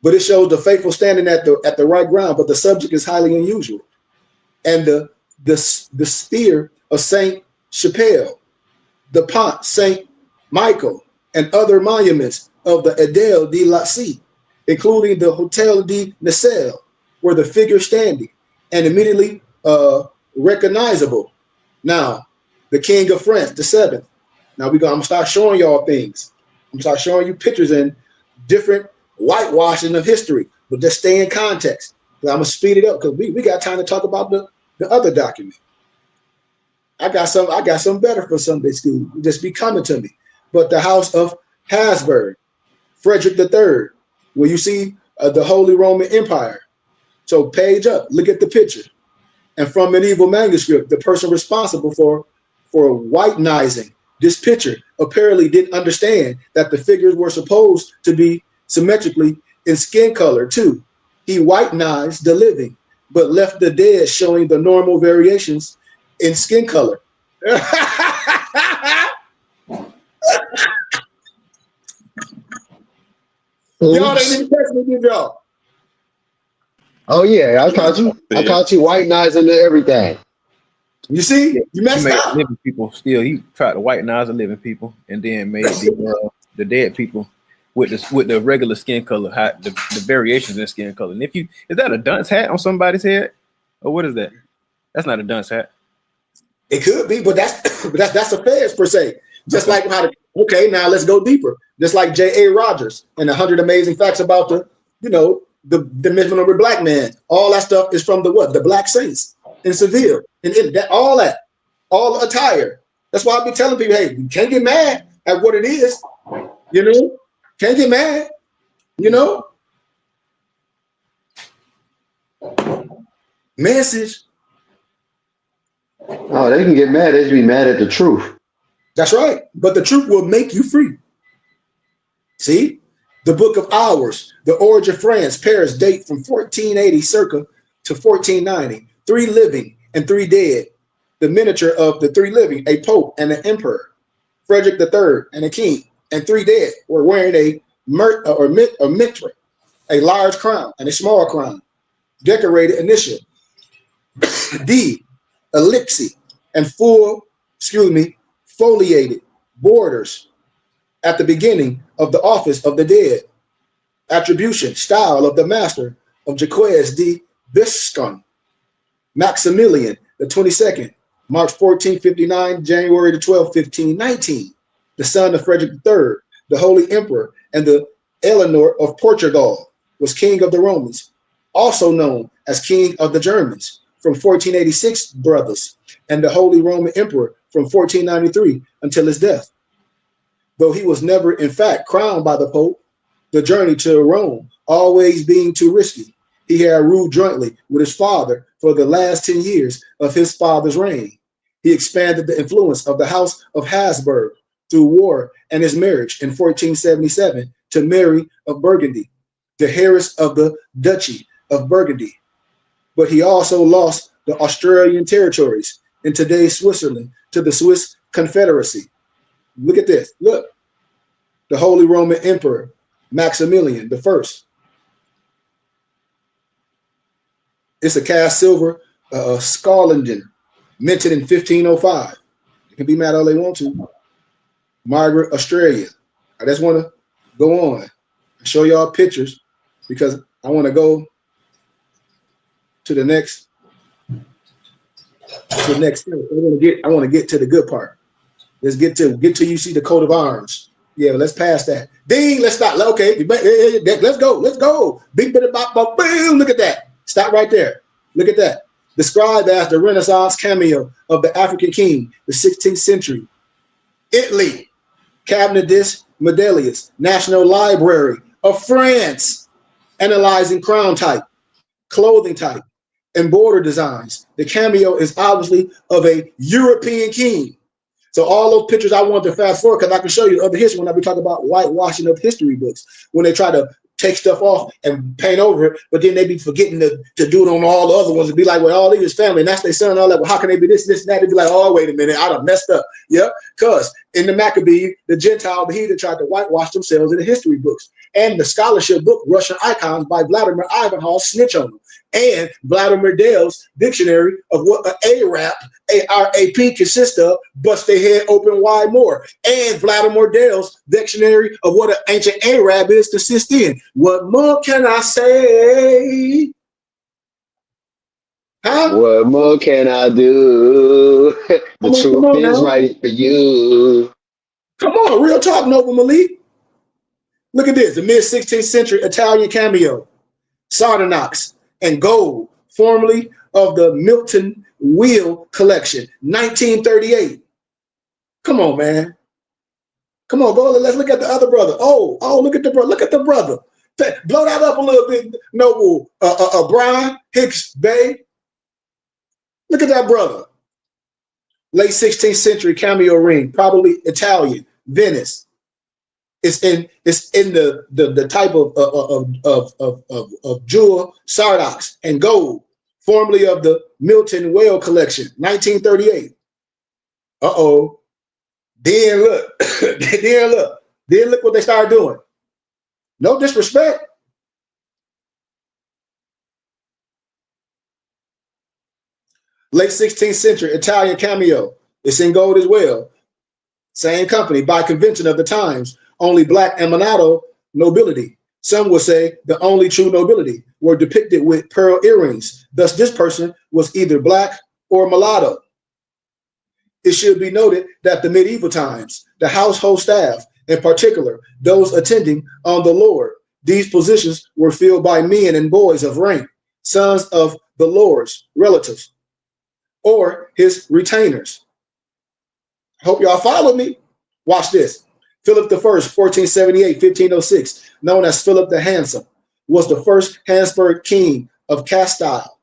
D: But it shows the faithful standing at the right ground, but the subject is highly unusual. And the spear of Saint Chapelle, the Pont Saint Michael, and other monuments of the Adel de la Sea, including the Hotel de Nacelle, where the figure standing and immediately recognizable. Now, the King of France, the 7th. Now I'm gonna start showing y'all things. I'm gonna start showing you pictures and different whitewashing of history, but just stay in context. I'm gonna speed it up because we got time to talk about the other document. I got some better for Sunday school. Just be coming to me. But the House of Habsburg, Frederick III, where you see the Holy Roman Empire. So page up, look at the picture. And from medieval manuscript, the person responsible for whitenizing this picture apparently didn't understand that the figures were supposed to be symmetrically in skin color too. He whitenized the living, but left the dead showing the normal variations in skin color. Y'all didn't even text me, did y'all?
H: Oh yeah, I caught you whitenizing everything.
D: You see, you messed up.
C: Living people still. He tried to whitenize the living people, and then made the dead people with the regular skin color, the variations in skin color. And is that a dunce hat on somebody's head, or what is that? That's not a dunce hat.
D: It could be, but that's affairs per se. Just like okay, now let's go deeper. Just like J.A. Rogers and 100 Amazing Facts about the dimension of a black man. All that stuff is from the Black Saints in Seville, and all attire. That's why I be telling people, hey, you can't get mad at what it is. Can't get mad. Message.
F: Oh, they can get mad. They should be mad at the truth.
D: That's right. But the truth will make you free. See? The Book of Hours, the Origin of France, Paris, date from 1480 circa to 1490. 3 living and 3 dead. The miniature of the 3 living, a pope and an emperor, Frederick III and a king, and 3 dead were wearing a mitre, a large crown and a small crown, decorated initial D, ellipse, and foliated borders at the beginning of the office of the dead. Attribution, style of the master of Jaques de Viscount, Maximilian the 22nd, March 1459, January the 12th, 1519, the son of Frederick III, the Holy Emperor, and the Eleanor of Portugal, was king of the Romans, also known as king of the Germans, from 1486, brothers, and the Holy Roman Emperor from 1493 until his death. Though he was never, in fact, crowned by the Pope, the journey to Rome always being too risky, he had ruled jointly with his father for the last 10 years of his father's reign. He expanded the influence of the House of Habsburg through war and his marriage in 1477 to Mary of Burgundy, the heiress of the Duchy of Burgundy, but he also lost the Australian territories in today's Switzerland to the Swiss Confederacy. Look at this. Look, the Holy Roman Emperor Maximilian the First. It's a cast silver Scarlingen, minted in 1505. You can be mad all they want to. Margaret, Australia. I just want to go on and show y'all pictures because I want to go to the next. I want to get to the good part. Let's get to you see the coat of arms. Yeah, let's pass that. Ding, let's stop. Okay, let's go. Let's go. Big bit of bop, boom. Look at that. Stop right there. Look at that. Described as the Renaissance cameo of the African king, the 16th century. Italy, Cabinet des Medailles, National Library of France, analyzing crown type, clothing type, and border designs. The cameo is obviously of a European king. So all those pictures I want to fast forward because I can show you other history when I be talking about whitewashing of history books, when they try to take stuff off and paint over it, but then they be forgetting to do it on all the other ones and be like, well, all these is family, and that's their son, and all that. Well, how can they be this, and that? They'd be like, oh, wait a minute, I done messed up. Yeah, because in the Maccabee, the Gentile, the heathen tried to whitewash themselves in the history books. And the scholarship book, Russian Icons by Vladimir Ivanov, snitch on them. And Vladimir Dale's dictionary of what an Arab, A-R-A-P, consists of, bust their head open wide more. And Vladimir Dale's dictionary of what an ancient Arab is consists in. What more can I say? Huh?
H: What more can I do? The truth is
D: now.
H: right for you.
D: Come on, real talk, Noble Malik. Look at this, the mid-16th century Italian cameo, Sardonyx and gold, formerly of the Milton Wheel collection, 1938. Come on, man. Come on, go. Let's look at the other brother. Oh, look at the brother. Look at the brother. Blow that up a little bit, Noble. Brian Hicks Bay. Look at that brother. Late 16th century cameo ring, probably Italian, Venice. It's in the type of jewel, sardox, and gold, formerly of the Milton Whale collection, 1938. Uh-oh. Then look, then look what they started doing. No disrespect. Late 16th century Italian cameo. It's in gold as well. Same company, by convention of the times. Only black and mulatto nobility. Some would say the only true nobility were depicted with pearl earrings. Thus, this person was either black or mulatto. It should be noted that the medieval times, the household staff, in particular, those attending on the Lord, these positions were filled by men and boys of rank, sons of the Lord's relatives, or his retainers. Hope y'all follow me. Watch this. Philip I, 1478, 1506, known as Philip the Handsome, was the first Habsburg king of Castile,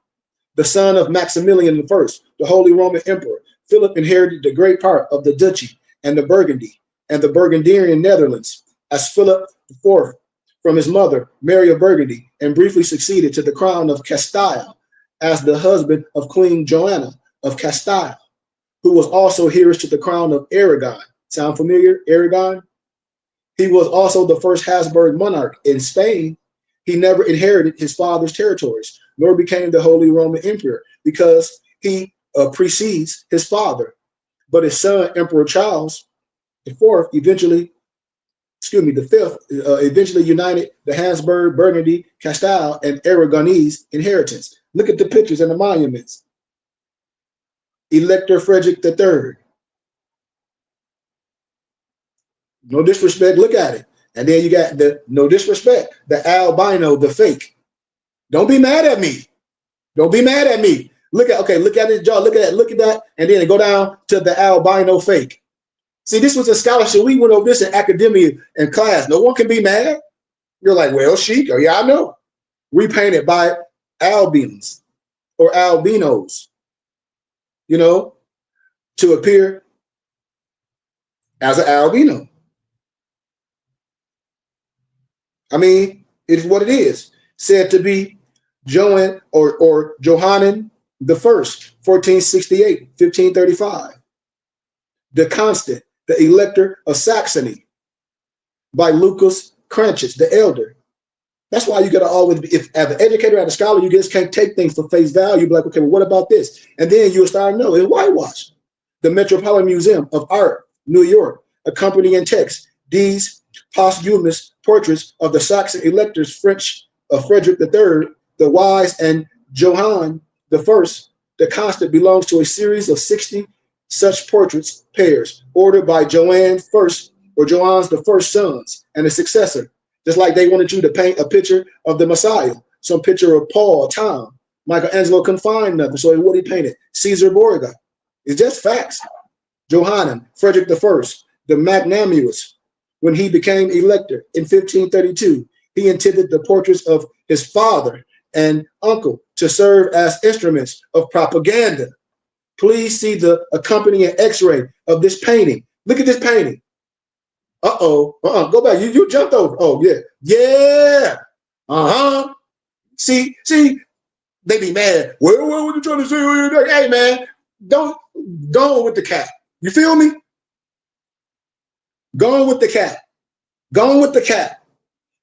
D: the son of Maximilian I, the Holy Roman Emperor. Philip inherited the great part of the duchy and the Burgundy and the Burgundian Netherlands as Philip IV from his mother, Mary of Burgundy, and briefly succeeded to the crown of Castile as the husband of Queen Joanna of Castile, who was also heir to the crown of Aragon. Sound familiar? Aragon? He was also the first Habsburg monarch in Spain. He never inherited his father's territories, nor became the Holy Roman Emperor because he precedes his father. But his son, Emperor Charles the Fifth, eventually united the Habsburg, Burgundy, Castile, and Aragonese inheritance. Look at the pictures and the monuments. Elector Frederick III. No disrespect, look at it. And then you got the, no disrespect, the albino, the fake. Don't be mad at me. Don't be mad at me. Look at his jaw, look at that, and then go down to the albino fake. See, this was a scholarship. We went over this in academia and class. No one can be mad. You're like, well, Sheik, yeah, I know. Repainted by albinos or albinos, to appear as an albino. I mean, it's what it is. Said to be Johann or Johannan the First, 1468, 1535. The Constant, the Elector of Saxony, by Lucas Cranches, the Elder. That's why you got to always be, if as an educator, as a scholar, you just can't take things for face value. Be like, okay, well, what about this? And then you'll start to know it's whitewash. The Metropolitan Museum of Art, New York, accompanying text, these posthumous portraits of the Saxon electors, French of Frederick III, the Wise, and Johann the First. The Constant belongs to a series of 60 such portraits pairs, ordered by Johann first or Johan's the first sons and a successor. Just like they wanted you to paint a picture of the Messiah, some picture of Paul, Tom. Michelangelo couldn't find nothing, so what he painted? Caesar Borgia. It's just facts. Johann, Frederick I, the magnanimous, when he became elector in 1532, he intended the portraits of his father and uncle to serve as instruments of propaganda. Please see the accompanying x-ray of this painting. Look at this painting. Go back. You jumped over. Oh, yeah. Yeah. See, they be mad. Well, what were you trying to say? Hey, man, don't go with the cat. You feel me? Going with the cat. Going with the cat.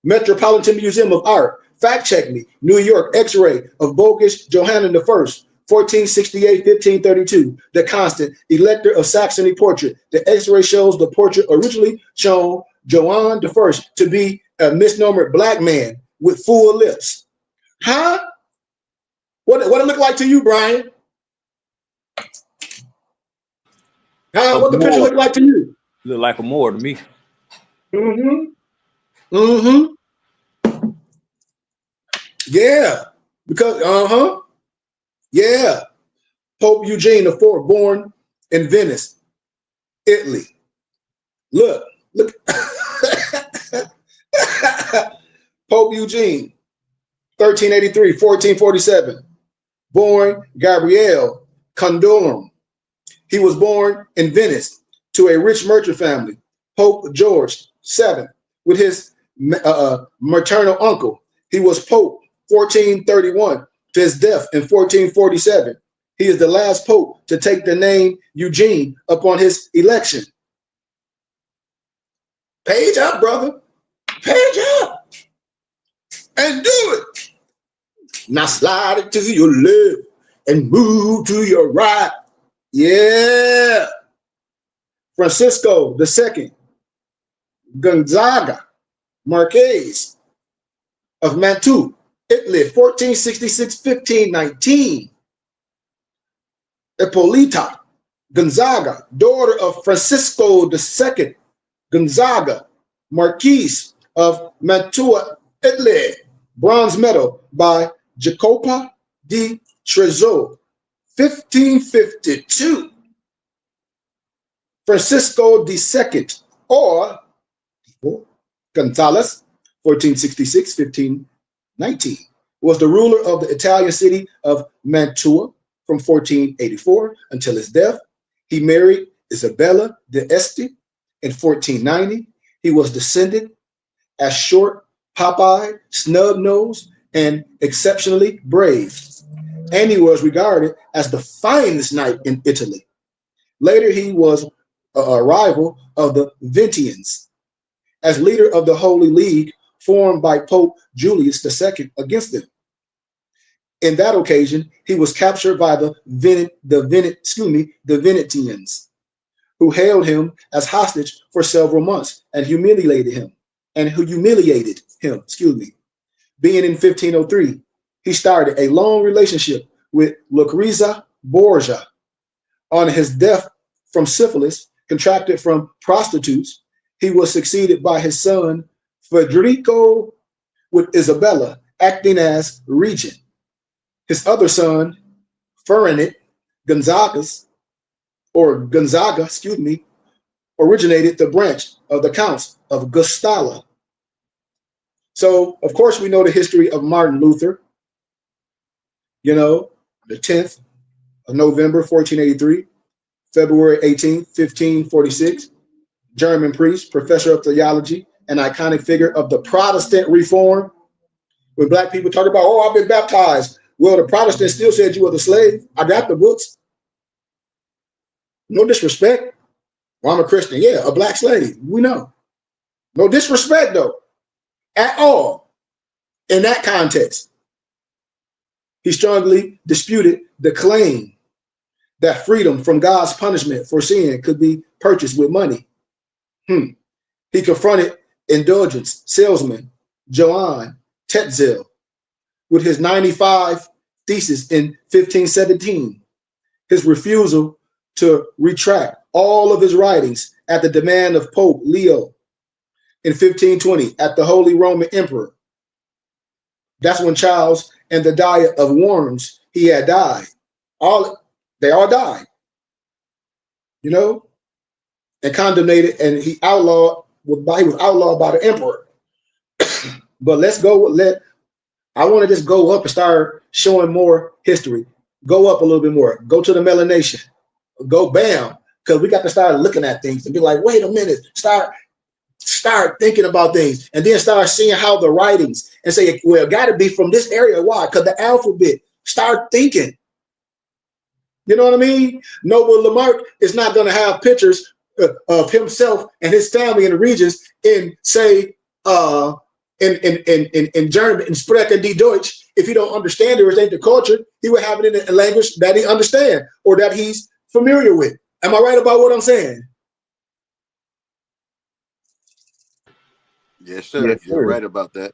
D: Metropolitan Museum of Art. Fact check me. New York x-ray of bogus Johann the First. 1468, 1532, the Constant, Elector of Saxony portrait. The x-ray shows the portrait originally shown Johann I to be a misnomer black man with full lips. Huh? What it look like to you, Brian? Huh? What the picture look like to you?
C: Look like a Moor to me.
D: Yeah. Because, yeah. Pope Eugene IV, born in Venice, Italy. Look. Pope Eugene, 1383, 1447, born Gabriele Condorum. He was born in Venice to a rich merchant family. Pope George VII, with his maternal uncle. He was Pope 1431 to his death in 1447. He is the last pope to take the name Eugene upon his election. Page up, brother. Page up. And do it. Now slide it to your left and move to your right. Yeah. Francisco II Gonzaga Marquez of Mantua, Italy, 1466, 1519. Ippolita Gonzaga, daughter of Francisco II Gonzaga, Marquis of Mantua, Italy, bronze medal by Jacopo di Trezzo, 1552. Francisco II, or Gonzalez, 1466, 1519, was the ruler of the Italian city of Mantua from 1484 until his death. He married Isabella d'Este in 1490. He was descended as short, pop-eyed, snub-nosed, and exceptionally brave. And he was regarded as the finest knight in Italy. Later, he was a rival of the Ventians as leader of the Holy League formed by Pope Julius II against them. In that occasion, he was captured by the Venetians, who held him as hostage for several months and humiliated him. Being in 1503, he started a long relationship with Lucrezia Borgia. On his death from syphilis, contracted from prostitutes, he was succeeded by his son Federico, with Isabella acting as regent. His other son, Ferdinand Gonzaga, originated the branch of the Counts of Guastalla. So, of course, we know the history of Martin Luther. You know, the 10th of November, 1483, February 18th, 1546, German priest, professor of theology, an iconic figure of the Protestant reform. When black people talk about, oh, I've been baptized. Well, the Protestants still said you were the slave. I got the books. No disrespect. Well, I'm a Christian. Yeah, a black slave. We know. No disrespect, though, at all in that context. He strongly disputed the claim that freedom from God's punishment for sin could be purchased with money. He confronted indulgence salesman Johann Tetzel with his 95 thesis in 1517. His refusal to retract all of his writings at the demand of Pope Leo in 1520 at the Holy Roman Emperor. That's when Charles and the diet of worms he had died. They all died, you know, and condemned, and he was outlawed by the emperor. But I want to just go up and start showing more history. Go up a little bit more. Go to the melanation. Go bam, because we got to start looking at things and be like, wait a minute, start thinking about things, and then start seeing how the writings and say, well, it got to be from this area. Why? Because the alphabet. Start thinking. You know what I mean? Noble Lamarck is not going to have pictures of himself and his family in the regions in, say, in German, in Sprechen die Deutsch. If he don't understand or ain't the culture, he would have it in a language that he understands or that he's familiar with. Am I right about what I'm saying?
E: Yes, sir.
G: Yes,
E: You're
G: sir.
E: right about that.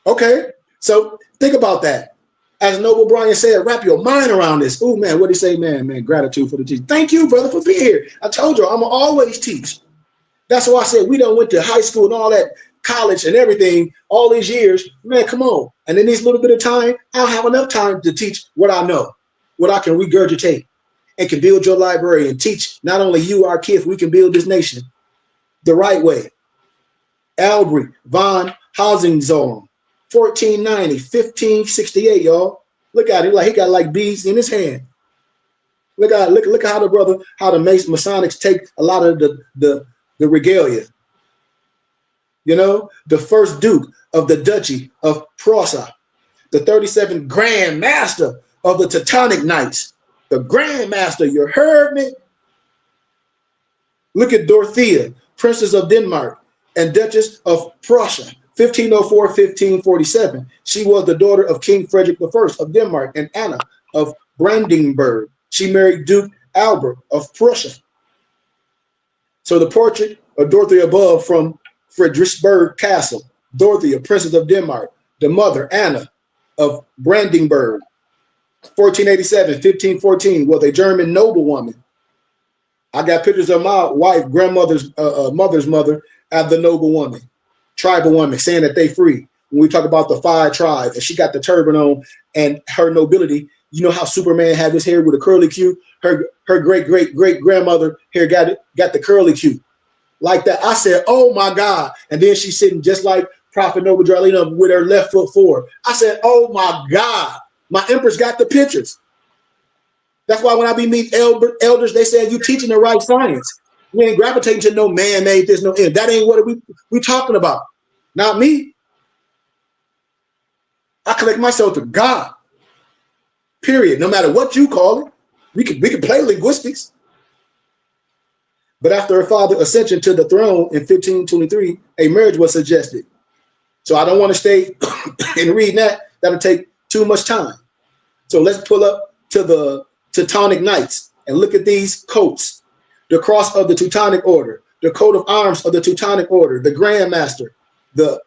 D: Okay, so think about that. As Noble Brian said, wrap your mind around this. Oh man, what did he say, man? Gratitude for the teaching. Thank you, brother, for being here. I told you, I'm gonna always teach. That's why I said we done went to high school and all that, college and everything, all these years. Man, come on. And in this little bit of time, I'll have enough time to teach what I know, what I can regurgitate, and can build your library and teach not only you, our kids, we can build this nation the right way. Albrecht von Hohenzollern, 1490, 1568, y'all. Look at him, like he got like beads in his hand. Look how the Masonics take a lot of the regalia. You know, the first Duke of the Duchy of Prussia, the 37th Grand Master of the Teutonic Knights, the Grand Master, you heard me? Look at Dorothea, Princess of Denmark and Duchess of Prussia, 1504-1547. She was the daughter of King Frederick I of Denmark and Anna of Brandenburg. She married Duke Albert of Prussia. So the portrait of Dorothea above from Frederiksborg Castle, Dorothea, Princess of Denmark, the mother, Anna of Brandenburg, 1487-1514, was a German noblewoman. I got pictures of my wife, grandmother's mother's mother, as the noblewoman, tribal woman, saying that they free. When we talk about the 5 tribes, and she got the turban on and her nobility, you know how Superman had his hair with a curly Q? Her great grandmother hair got the curly Q. Like that. I said, oh my God. And then she's sitting just like Prophet Noble Dralina with her left foot forward. I said, oh my God. My empress got the pictures. That's why when I be meet elders, they say you teaching the right science. We ain't gravitating to no man-made this, no end. That ain't what we talking about. Not me. I connect myself to God. Period. No matter what you call it. We can play linguistics. But after her father's ascension to the throne in 1523, a marriage was suggested. So I don't want to stay and read that. That'll take too much time. So let's pull up to the Teutonic Knights and look at these coats. The cross of the Teutonic Order, the coat of arms of the Teutonic Order, the Grand Master, the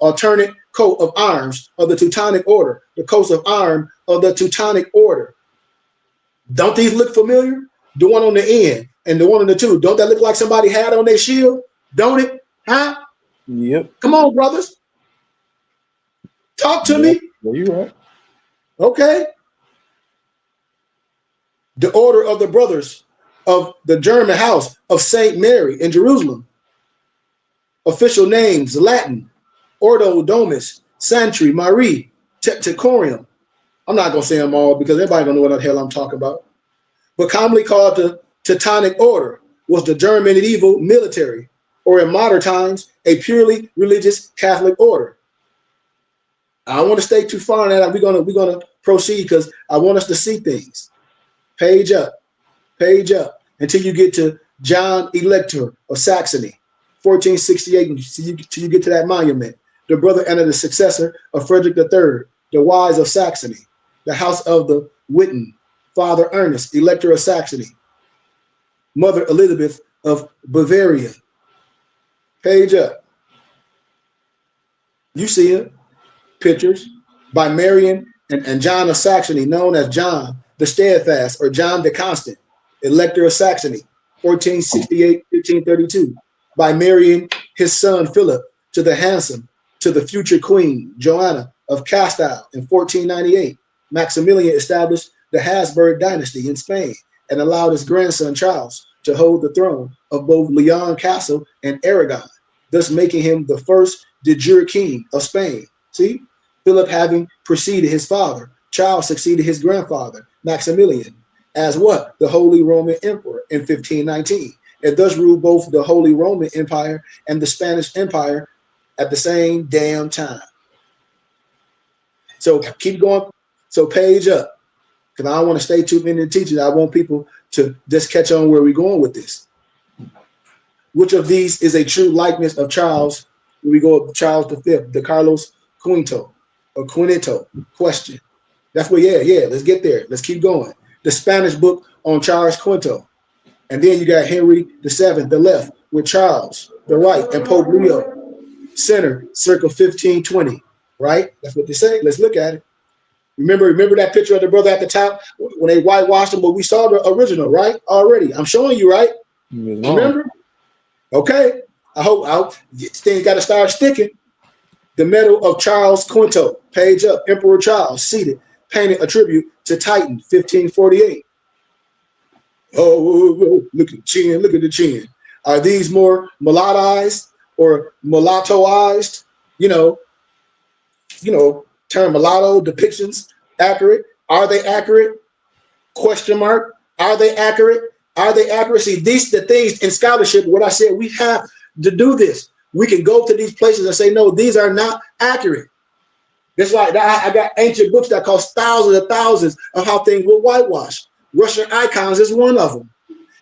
D: alternate coat of arms of the Teutonic Order, the coats of arms of the Teutonic Order. Don't these look familiar? The one on the end and the one on the two. Don't that look like somebody had on their shield? Don't it? Huh?
G: Yep.
D: Come on, brothers. Talk to me.
G: Yeah, you right.
D: Okay. The Order of the Brothers of the German House of St. Mary in Jerusalem. Official names, Latin, Ordo Domus, Santri, Marie, Tectorium. I'm not going to say them all because everybody don't know what the hell I'm talking about. But commonly called the Teutonic Order was the German medieval military, or in modern times, a purely religious Catholic order. I don't want to stay too far on that. We're gonna proceed because I want us to see things. Page up, until you get to John Elector of Saxony, 1468, until you get to that monument. The brother and the successor of Frederick III, the wise of Saxony, the house of the Witten, Father Ernest, Elector of Saxony, Mother Elizabeth of Bavaria. Page up. You see it. Pictures by Marian and John of Saxony, known as John the Steadfast or John the Constant, Elector of Saxony, 1468, 1532, by Marian, his son Philip, to the handsome, to the future queen, Joanna of Castile in 1498. Maximilian established the Habsburg dynasty in Spain and allowed his grandson Charles to hold the throne of both Leon Castle and Aragon, thus making him the first de jure king of Spain. See? Philip having preceded his father, Charles succeeded his grandfather, Maximilian, as what? The Holy Roman Emperor in 1519, and thus ruled both the Holy Roman Empire and the Spanish Empire at the same damn time. So keep going. So page up, because I don't want to stay too many teachers. I want people to just catch on where we're going with this. Which of these is a true likeness of Charles? We go up Charles V, the Carlos Quinto or Quinito question. That's where, yeah, let's get there. Let's keep going. The Spanish book on Charles Quinto. And then you got Henry VII, the left, with Charles, the right, and Pope Leo, center, circa 1520, right? That's what they say. Let's look at it. Remember that picture of the brother at the top when they whitewashed him, but we saw the original, right? Already. I'm showing you, right? Remember? Okay. I hope things got to start sticking. The medal of Charles Quinto, page up, Emperor Charles, seated, painted a tribute to Titan, 1548. Oh, look at the chin, look at the chin. Are these more mulattoized or mulattoized? You know, term mulatto depictions accurate? Are they accurate? Question mark. Are they accurate? Are they accurate? See, these the things in scholarship. What I said, we have to do this. We can go to these places and say, no, these are not accurate. That's like I got ancient books that cost thousands of how things were whitewashed. Russian icons is one of them.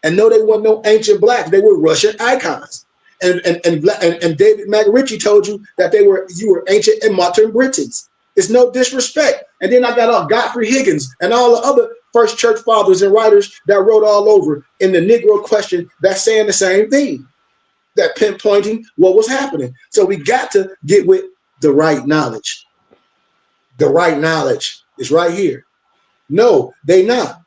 D: And no, they weren't no ancient blacks. They were Russian icons. And David McRitchie told you that you were ancient and modern Britons. It's no disrespect. And then I got all Godfrey Higgins and all the other first church fathers and writers that wrote all over in the Negro question that's saying the same thing, that pinpointing what was happening. So we got to get with the right knowledge. The right knowledge is right here. No, they not.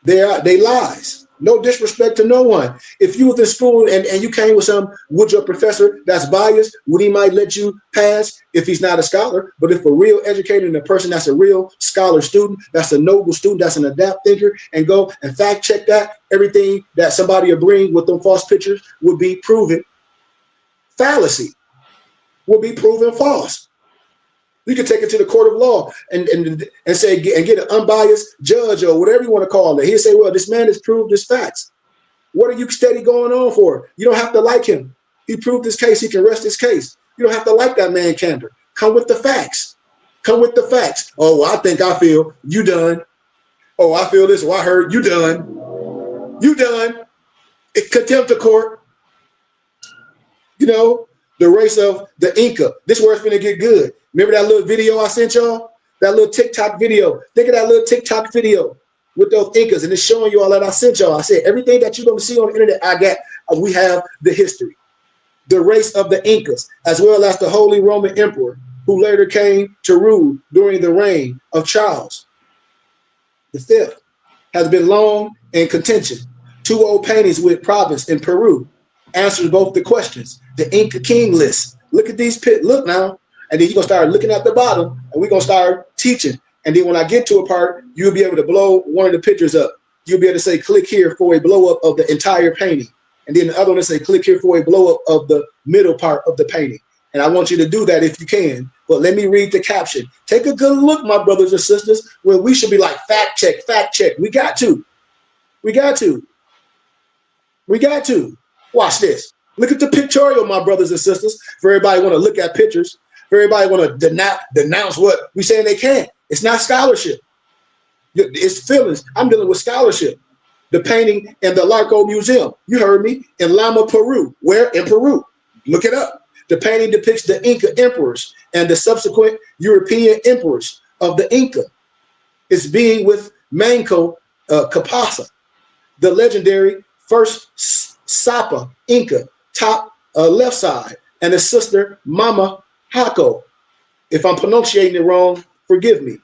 D: They lies. No disrespect to no one. If you was in school and you came with some, would your professor that's biased, would he might let you pass if he's not a scholar? But if a real educator and a person that's a real scholar student, that's a noble student, that's an adapt thinker, and go and fact check that, everything that somebody will bring with them false pictures would be proven fallacy, would be proven false. You can take it to the court of law and say and get an unbiased judge or whatever you want to call it. He'll say, well, this man has proved his facts. What are you steady going on for? You don't have to like him. He proved his case. He can rest his case. You don't have to like that man candor. Come with the facts. Come with the facts. Oh, I think I feel. You done. Oh, I feel this. Oh, I heard. You done. You done. Contempt of court. You know, the race of the Inca. This where it's going to get good. Remember that little video I sent y'all? That little TikTok video. Think of that little TikTok video with those Incas, and it's showing you all that I sent y'all. I said, everything that you're going to see on the internet, I got. We have the history. The race of the Incas, as well as the Holy Roman Emperor, who later came to rule during the reign of Charles V, has been long in contention. 2 old paintings with province in Peru answers both the questions. The Inca king list. Look at these pits. Look now. And then you're going to start looking at the bottom, and we're going to start teaching. And then when I get to a part, you'll be able to blow one of the pictures up. You'll be able to say, click here for a blow up of the entire painting. And then the other one will say, click here for a blow up of the middle part of the painting. And I want you to do that if you can. But let me read the caption. Take a good look, my brothers and sisters, where we should be like, fact check, fact check. We got to. We got to. We got to. Watch this. Look at the pictorial, my brothers and sisters. For everybody want to look at pictures. Everybody want to denounce what we saying they can't. It's not scholarship. It's feelings. I'm dealing with scholarship. The painting in the Larco Museum. You heard me. In Lima, Peru. Where? In Peru. Look it up. The painting depicts the Inca emperors and the subsequent European emperors of the Inca. It's being with Manco Capasa, the legendary first Sapa Inca, top left side, and his sister Mama Hako. If I'm pronunciating it wrong, forgive me.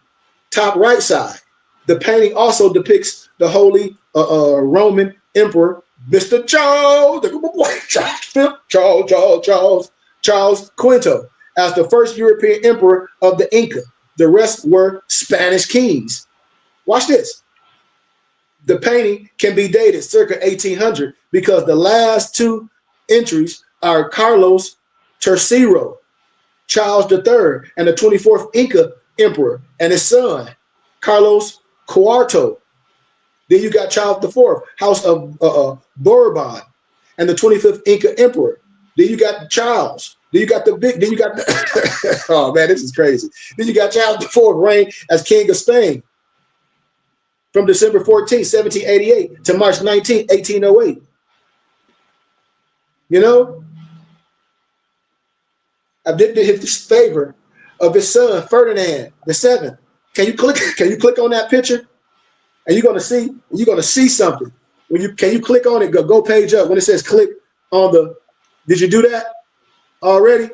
D: Top right side. The painting also depicts the Holy Roman Emperor, Mr. Charles Quinto, as the first European emperor of the Inca. The rest were Spanish kings. Watch this. The painting can be dated circa 1800 because the last two entries are Carlos III, Charles III, and the 24th Inca emperor, and his son, Carlos IV. Then you got Charles IV, House of Bourbon, and the 25th Inca emperor. Then you got Charles. Then you got oh man, this is crazy. Then you got Charles IV reign as King of Spain from December 14, 1788 to March 19, 1808. You know, I did his favor of his son, Ferdinand II. Can you click on that picture? And you're gonna see something. Can you click on it? Go page up when it says click on the. Did you do that already?
C: I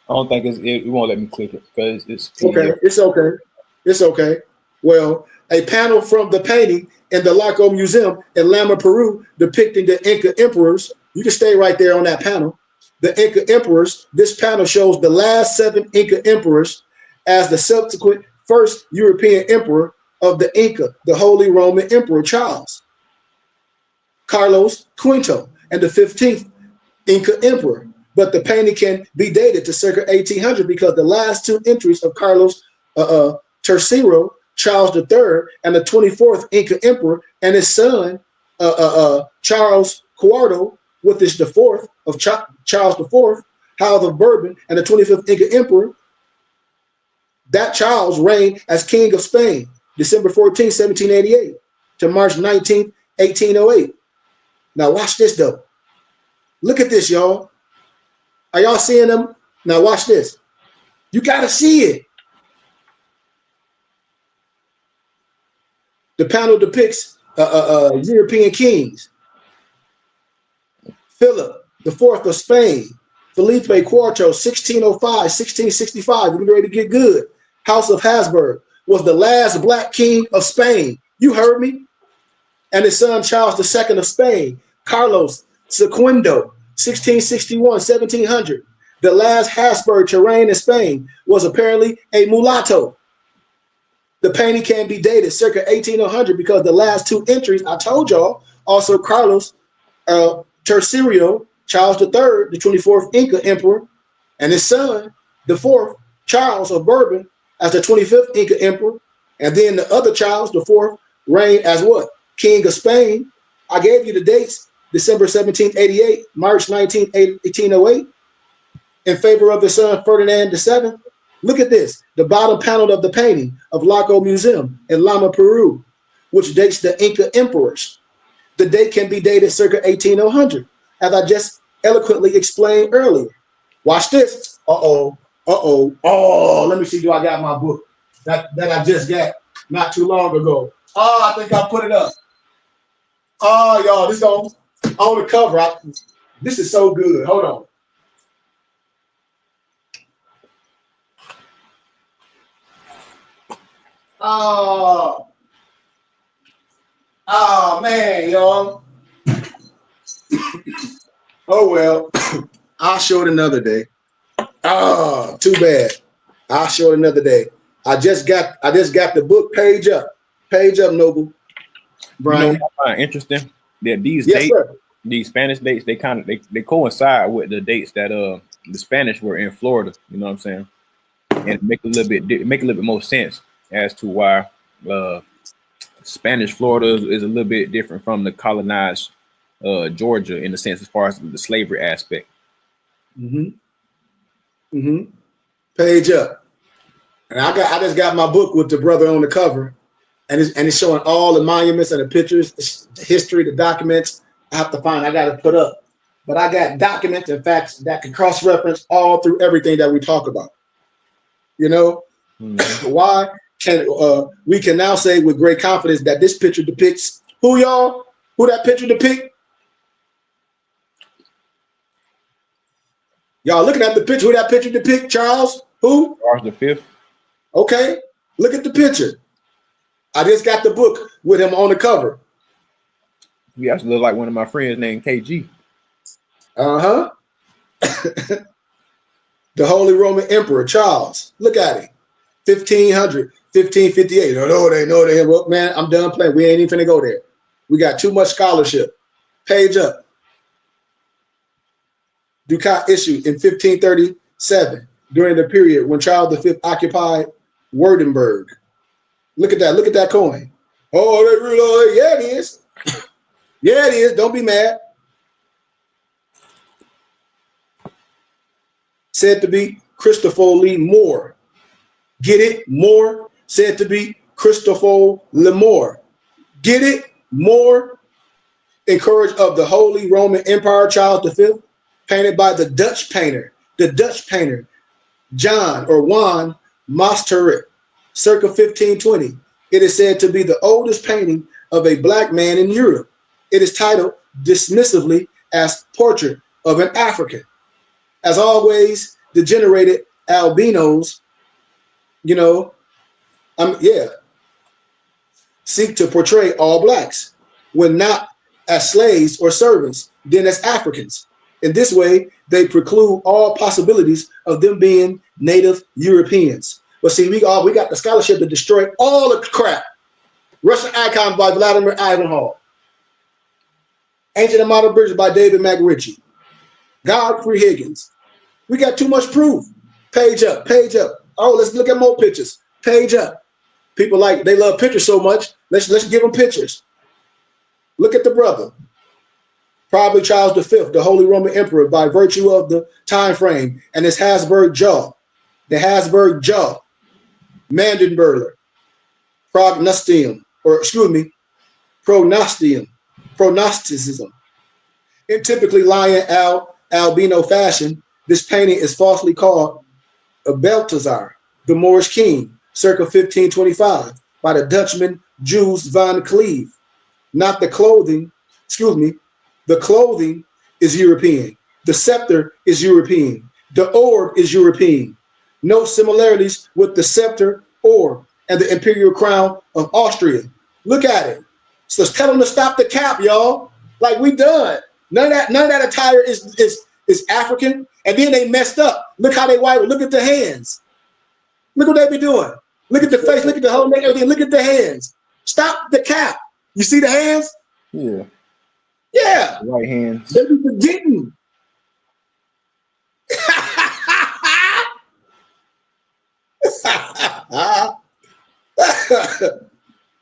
C: don't think it won't let me click it because it's
D: okay. It's okay. It's okay. Well, a panel from the painting in the Larco Museum in Lima, Peru, depicting the Inca emperors. You can stay right there on that panel. The Inca emperors. This panel shows the last 7 Inca emperors as the subsequent first European emperor of the Inca, the Holy Roman Emperor Charles, Carlos Quinto, and the 15th Inca emperor. But the painting can be dated to circa 1800 because the last 2 entries of Carlos III, Charles III, and the 24th Inca emperor and his son Charles IV, with this the 4th of Charles IV, House of Bourbon, and the 25th Inca emperor. That Charles reigned as King of Spain, December 14, 1788 to March 19, 1808. Now watch this though. Look at this, y'all. Are y'all seeing them? Now watch this. You gotta see it. The panel depicts European kings. Philip IV of Spain, Felipe IV, 1605, 1665. We're ready to get good. House of Habsburg was the last black king of Spain. You heard me. And his son Charles II of Spain, Carlos Secundo, 1661, 1700. The last Habsburg to reign in Spain was apparently a mulatto. The painting can be dated circa 1800 because the last 2 entries I told y'all, also Carlos Tercerio, Charles III, the 24th Inca emperor, and his son, the 4th Charles of Bourbon, as the 25th Inca emperor, and then the other Charles, the 4th, reigned as what? King of Spain. I gave you the dates, December 1788, March 19, 1808, in favor of his son Ferdinand VII. Look at this, the bottom panel of the painting of Larco Museum in Lima, Peru, which dates the Inca emperors. The date can be dated circa 1800, as I just eloquently explained earlier. Watch this. Oh, let me see, do I got my book that I just got not too long ago? Oh, I think I put it up. Oh, y'all, this on the cover. This is so good. Hold on. Oh man, y'all. Oh well, I'll show it another day. Oh, too bad. I'll show it another day. I just got the book page up. Page up, Noble. Brian.
C: You know what I find interesting? That these
D: Yes,
C: dates,
D: sir.
C: these Spanish dates, they coincide with the dates that the Spanish were in Florida. You know what I'm saying? And make a little bit more sense as to why Spanish Florida is a little bit different from the colonized Georgia in the sense as far as the slavery aspect.
D: Mm-hmm. Mm-hmm. Page up. And I just got my book with the brother on the cover, and it's showing all the monuments and the pictures, the history, the documents. I have to find. I got to put up, but I got documents and facts that can cross-reference all through everything that we talk about. You know, why can we can now say with great confidence that this picture depicts who, y'all? Who that picture depict? Y'all looking at the picture? Who that picture depict? Charles? Who?
C: Charles the Fifth.
D: Okay, look at the picture. I just got the book with him on the cover.
C: He actually look like one of my friends named KG.
D: Uh-huh. The Holy Roman Emperor, Charles. Look at him. 1500, 1558. No, they know they. Well, man, I'm done playing. We ain't even finna go there. We got too much scholarship. Page up. Ducat issued in 1537 during the period when Charles V occupied Württemberg. Look at that. Look at that coin. Oh, they really, yeah, it is. Yeah, it is. Don't be mad. Said to be Christopher Lee Moore. Get it? Moore. Said to be Christopher Lemore. Get it? Moore. In courage of the Holy Roman Empire, Charles V, painted by the Dutch painter, John or Juan Masterik, circa 1520. It is said to be the oldest painting of a black man in Europe. It is titled dismissively as Portrait of an African. As always, degenerated albinos, seek to portray all blacks, when not as slaves or servants, then as Africans. In this way, they preclude all possibilities of them being native Europeans. But see, we got the scholarship to destroy all the crap. Russian Icon by Vladimir Ivanhoe. Ancient and Modern Bridges by David McRitchie. Godfrey Higgins. We got too much proof. Page up, page up. Oh, let's look at more pictures. Page up. People they love pictures so much. Let's give them pictures. Look at the brother. Probably Charles V, the Holy Roman Emperor, by virtue of the time frame and his Habsburg jaw. The Habsburg jaw. Mandenburger. Prognosticism. In typically lion albino fashion, this painting is falsely called a Balthazar, the Moorish king, circa 1525, by the Dutchman Jules van Cleve. Not the clothing, the clothing is European. The scepter is European. The orb is European. No similarities with the scepter, orb, and the imperial crown of Austria. Look at it. So tell them to stop the cap, y'all. Like we done. None of that attire is African. And then they messed up. Look how they white. Look at the hands. Look what they be doing. Look at the face. Look at the whole neck. Everything. Look at the hands. Stop the cap. You see the hands?
C: Yeah.
D: Yeah.
C: Right hands.
D: They be forgetting.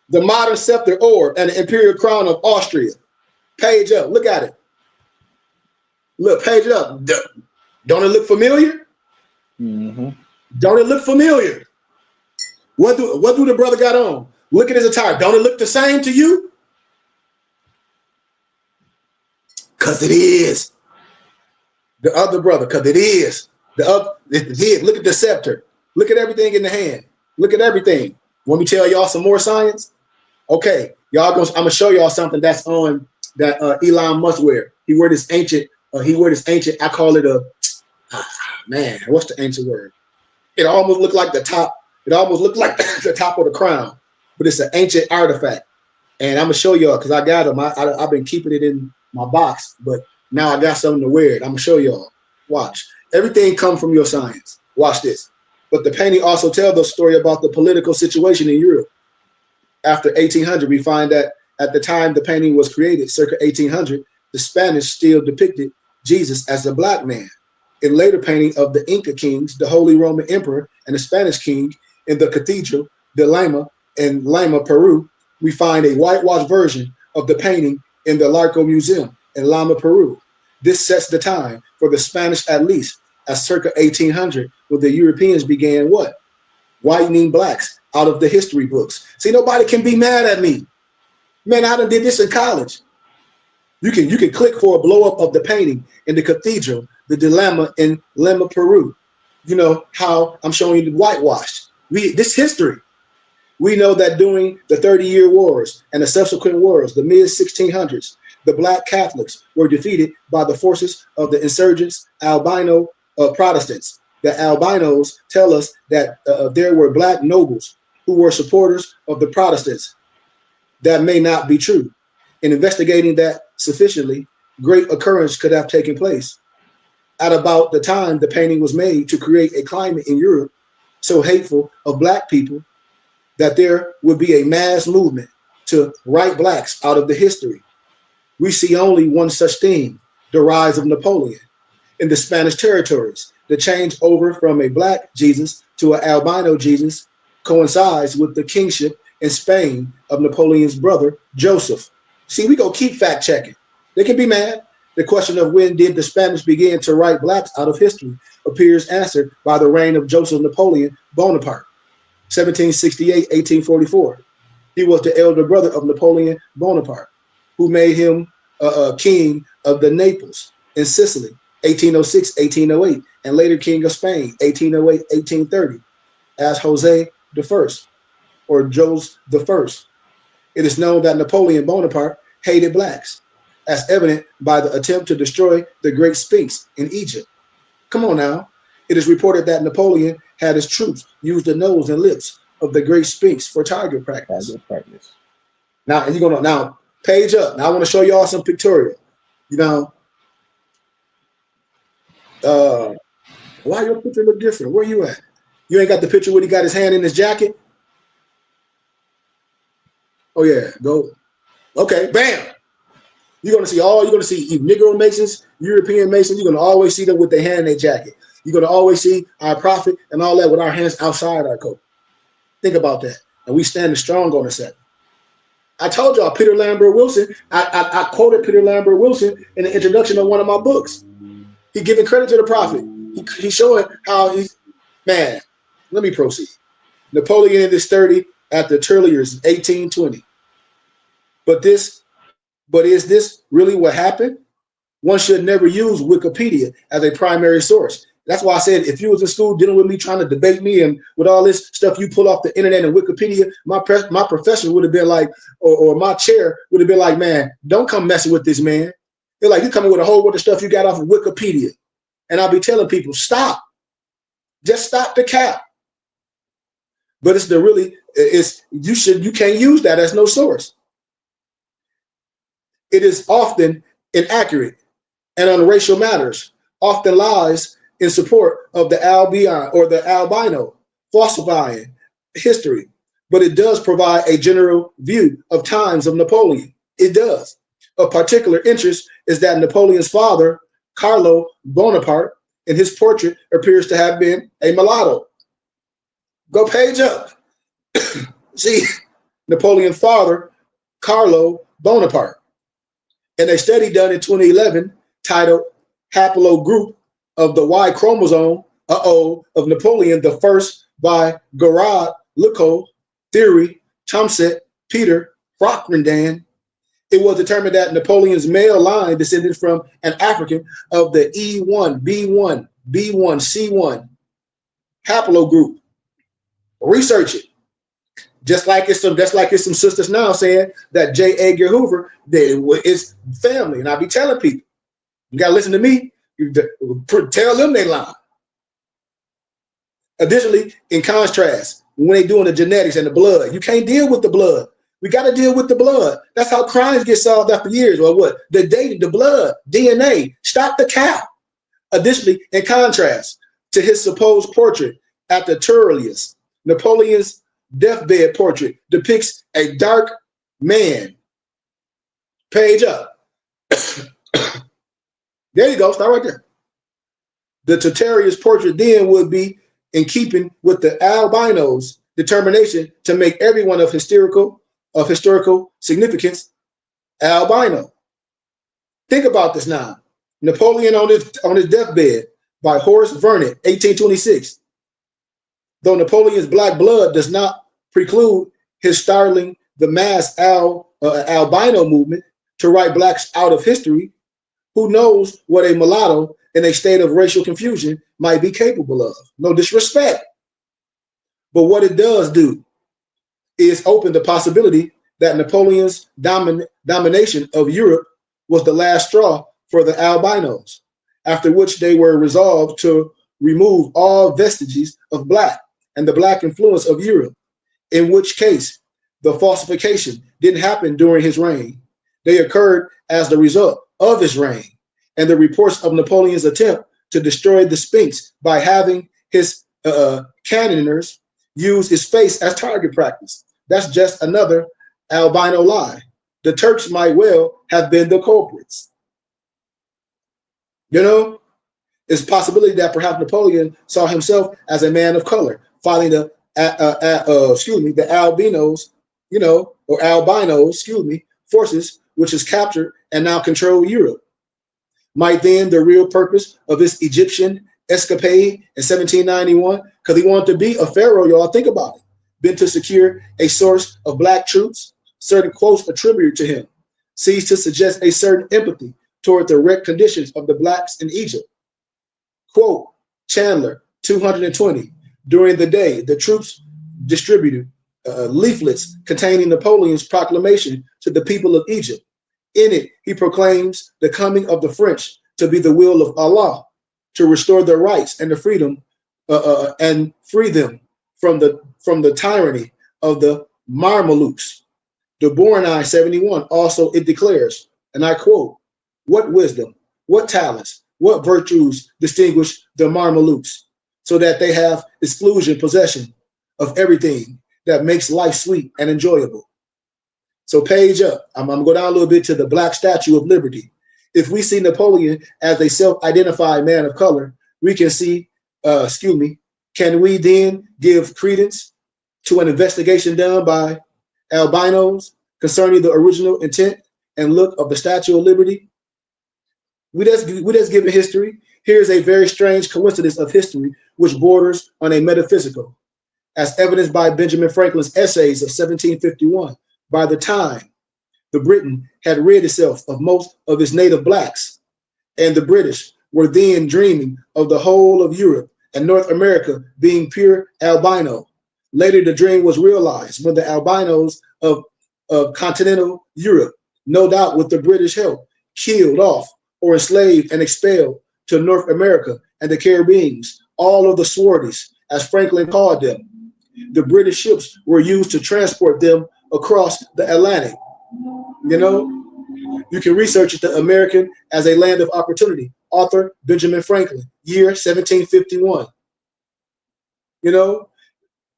D: The modern scepter orb and the imperial crown of Austria. Page up. Look at it. Look, page it up. Don't it look familiar?
C: Mm-hmm.
D: Don't it look familiar? What do the brother got on? Look at his attire. Don't it look the same to you? Because it is. The other brother, because it is. It is. Look at the scepter. Look at everything in the hand. Look at everything. Want me to tell y'all some more science? Okay, I'm gonna show y'all something that's on that Elon Musk wear. He wear this ancient. I call it what's the ancient word? It almost looked like the top. It almost looked like the top of the crown, but it's an ancient artifact. And I'm gonna show y'all because I got them. I've been keeping it in my box, but now I got something to wear it. I'm gonna show y'all. Watch. Everything comes from your science. Watch this. But the painting also tells the story about the political situation in Europe. After 1800, we find that at the time the painting was created, circa 1800, the Spanish still depicted Jesus as a black man. In later painting of the Inca kings, the Holy Roman Emperor and the Spanish king in the Cathedral de Lima in Lima, Peru, we find a whitewashed version of the painting in the Larco Museum in Lima, Peru. This sets the time for the Spanish at least as circa 1800, when the Europeans began what? Whitening blacks out of the history books. See, nobody can be mad at me. Man, I done did this in college. You can click for a blow up of the painting in the cathedral, the dilemma in Lima, Peru. You know how I'm showing you the whitewash. This history. We know that during the 30-year wars and the subsequent wars, the mid 1600s, the black Catholics were defeated by the forces of the insurgents, albino Protestants. The albinos tell us that there were black nobles who were supporters of the Protestants. That may not be true. In investigating that sufficiently, great occurrence could have taken place at about the time the painting was made to create a climate in Europe so hateful of black people that there would be a mass movement to write blacks out of the history. We see only one such thing, the rise of Napoleon. In the Spanish territories, the change over from a black Jesus to an albino Jesus coincides with the kingship in Spain of Napoleon's brother, Joseph. See, we go keep fact checking. They can be mad. The question of when did the Spanish begin to write blacks out of history appears answered by the reign of Joseph Napoleon Bonaparte, 1768-1844. He was the elder brother of Napoleon Bonaparte, who made him king of the Naples in Sicily, 1806-1808, and later king of Spain, 1808-1830, as Jose I, or Jose I. It is known that Napoleon Bonaparte hated blacks, as evident by the attempt to destroy the Great Sphinx in Egypt. Come on now. It is reported that Napoleon had his troops use the nose and lips of the Great Sphinx for target practice. Now, and you're gonna now page up. Now I want to show y'all some pictorial. You know, why your picture look different? Where you at? You ain't got the picture where he got his hand in his jacket? Oh yeah, go. Okay, bam. You're gonna see Negro Masons, European Masons. You're gonna always see them with their hand in their jacket. You're gonna always see our prophet and all that with our hands outside our coat. Think about that. And we standing strong on the set. I told y'all Peter Lambert Wilson. I quoted Peter Lambert Wilson in the introduction of one of my books. He giving credit to the prophet. He's showing how he's, man. Let me proceed. Napoleon in his 30 at the Turliers, 1820. But is this really what happened? One should never use Wikipedia as a primary source. That's why I said if you was in school dealing with me, trying to debate me, and with all this stuff you pull off the internet and Wikipedia, my professor would have been like, or my chair would have been like, man, don't come messing with this man. They're like, you coming with a whole bunch of stuff you got off of Wikipedia. And I'll be telling people, stop. Just stop the cap. But you can't use that as no source. It is often inaccurate and on racial matters, often lies in support of the albino, falsifying history. But it does provide a general view of times of Napoleon. It does. Of particular interest is that Napoleon's father, Carlo Bonaparte, in his portrait appears to have been a mulatto. Go page up. See, Napoleon's father, Carlo Bonaparte. In a study done in 2011 titled Haplogroup of the Y chromosome of Napoleon the First by Gerard Lucco, Theory, Chomset, Peter, Frockrendan, it was determined that Napoleon's male line descended from an African of the E1, B1, B1, C1 haplogroup. Research it. Just like it's some sisters now saying that J. Edgar Hoover is family. And I be telling people, you gotta listen to me. Tell them they lie. Additionally, in contrast, when they doing the genetics and the blood, you can't deal with the blood. We got to deal with the blood. That's how crimes get solved after years. Or what? The data, the blood, DNA. Stop the cap. Additionally, in contrast to his supposed portrait at the Turliers, Napoleon's deathbed portrait depicts a dark man. Page up. There you go. Start right there. The Turliers portrait then would be in keeping with the albino's determination to make everyone of historical significance albino. Think about this now. Napoleon on his deathbed by Horace Vernet, 1826. Though Napoleon's black blood does not preclude his startling the mass albino movement to write blacks out of history, who knows what a mulatto in a state of racial confusion might be capable of. No disrespect. But what it does do is open the possibility that Napoleon's domination of Europe was the last straw for the albinos, after which they were resolved to remove all vestiges of black and the black influence of Europe, in which case the falsification didn't happen during his reign. They occurred as the result of his reign, and the reports of Napoleon's attempt to destroy the Sphinx by having his cannoneers use his face as target practice. That's just another albino lie. The Turks might well have been the culprits. You know, it's a possibility that perhaps Napoleon saw himself as a man of color, fighting the albinos, you know, or albinos, forces which has captured and now control Europe. Might then the real purpose of this Egyptian escapade in 1791, because he wanted to be a pharaoh, y'all, think about it, been to secure a source of black troops, certain quotes attributed to him, seems to suggest a certain empathy toward the wrecked conditions of the blacks in Egypt. Quote, Chandler, 220, during the day, the troops distributed leaflets containing Napoleon's proclamation to the people of Egypt. In it, he proclaims the coming of the French to be the will of Allah, to restore their rights and the freedom and free them from the tyranny of the Mamelukes. De Bournet 71 also it declares, and I quote, what wisdom, what talents, what virtues distinguish the Mamelukes, so that they have exclusion possession of everything that makes life sweet and enjoyable. So page up, I'm gonna go down a little bit to the Black Statue of Liberty. If we see Napoleon as a self-identified man of color, we can see, can we then give credence to an investigation done by albinos concerning the original intent and look of the Statue of Liberty? We just given history. Here's a very strange coincidence of history which borders on a metaphysical, as evidenced by Benjamin Franklin's essays of 1751. By the time the Britain had rid itself of most of its native blacks, and the British were then dreaming of the whole of Europe and North America being pure albino. Later, the dream was realized when the albinos of continental Europe, no doubt with the British help, killed off or enslaved and expelled to North America and the Caribbeans, all of the swarties, as Franklin called them. The British ships were used to transport them across the Atlantic. You know, you can research it, The American as a Land of Opportunity, author Benjamin Franklin, year 1751. You know,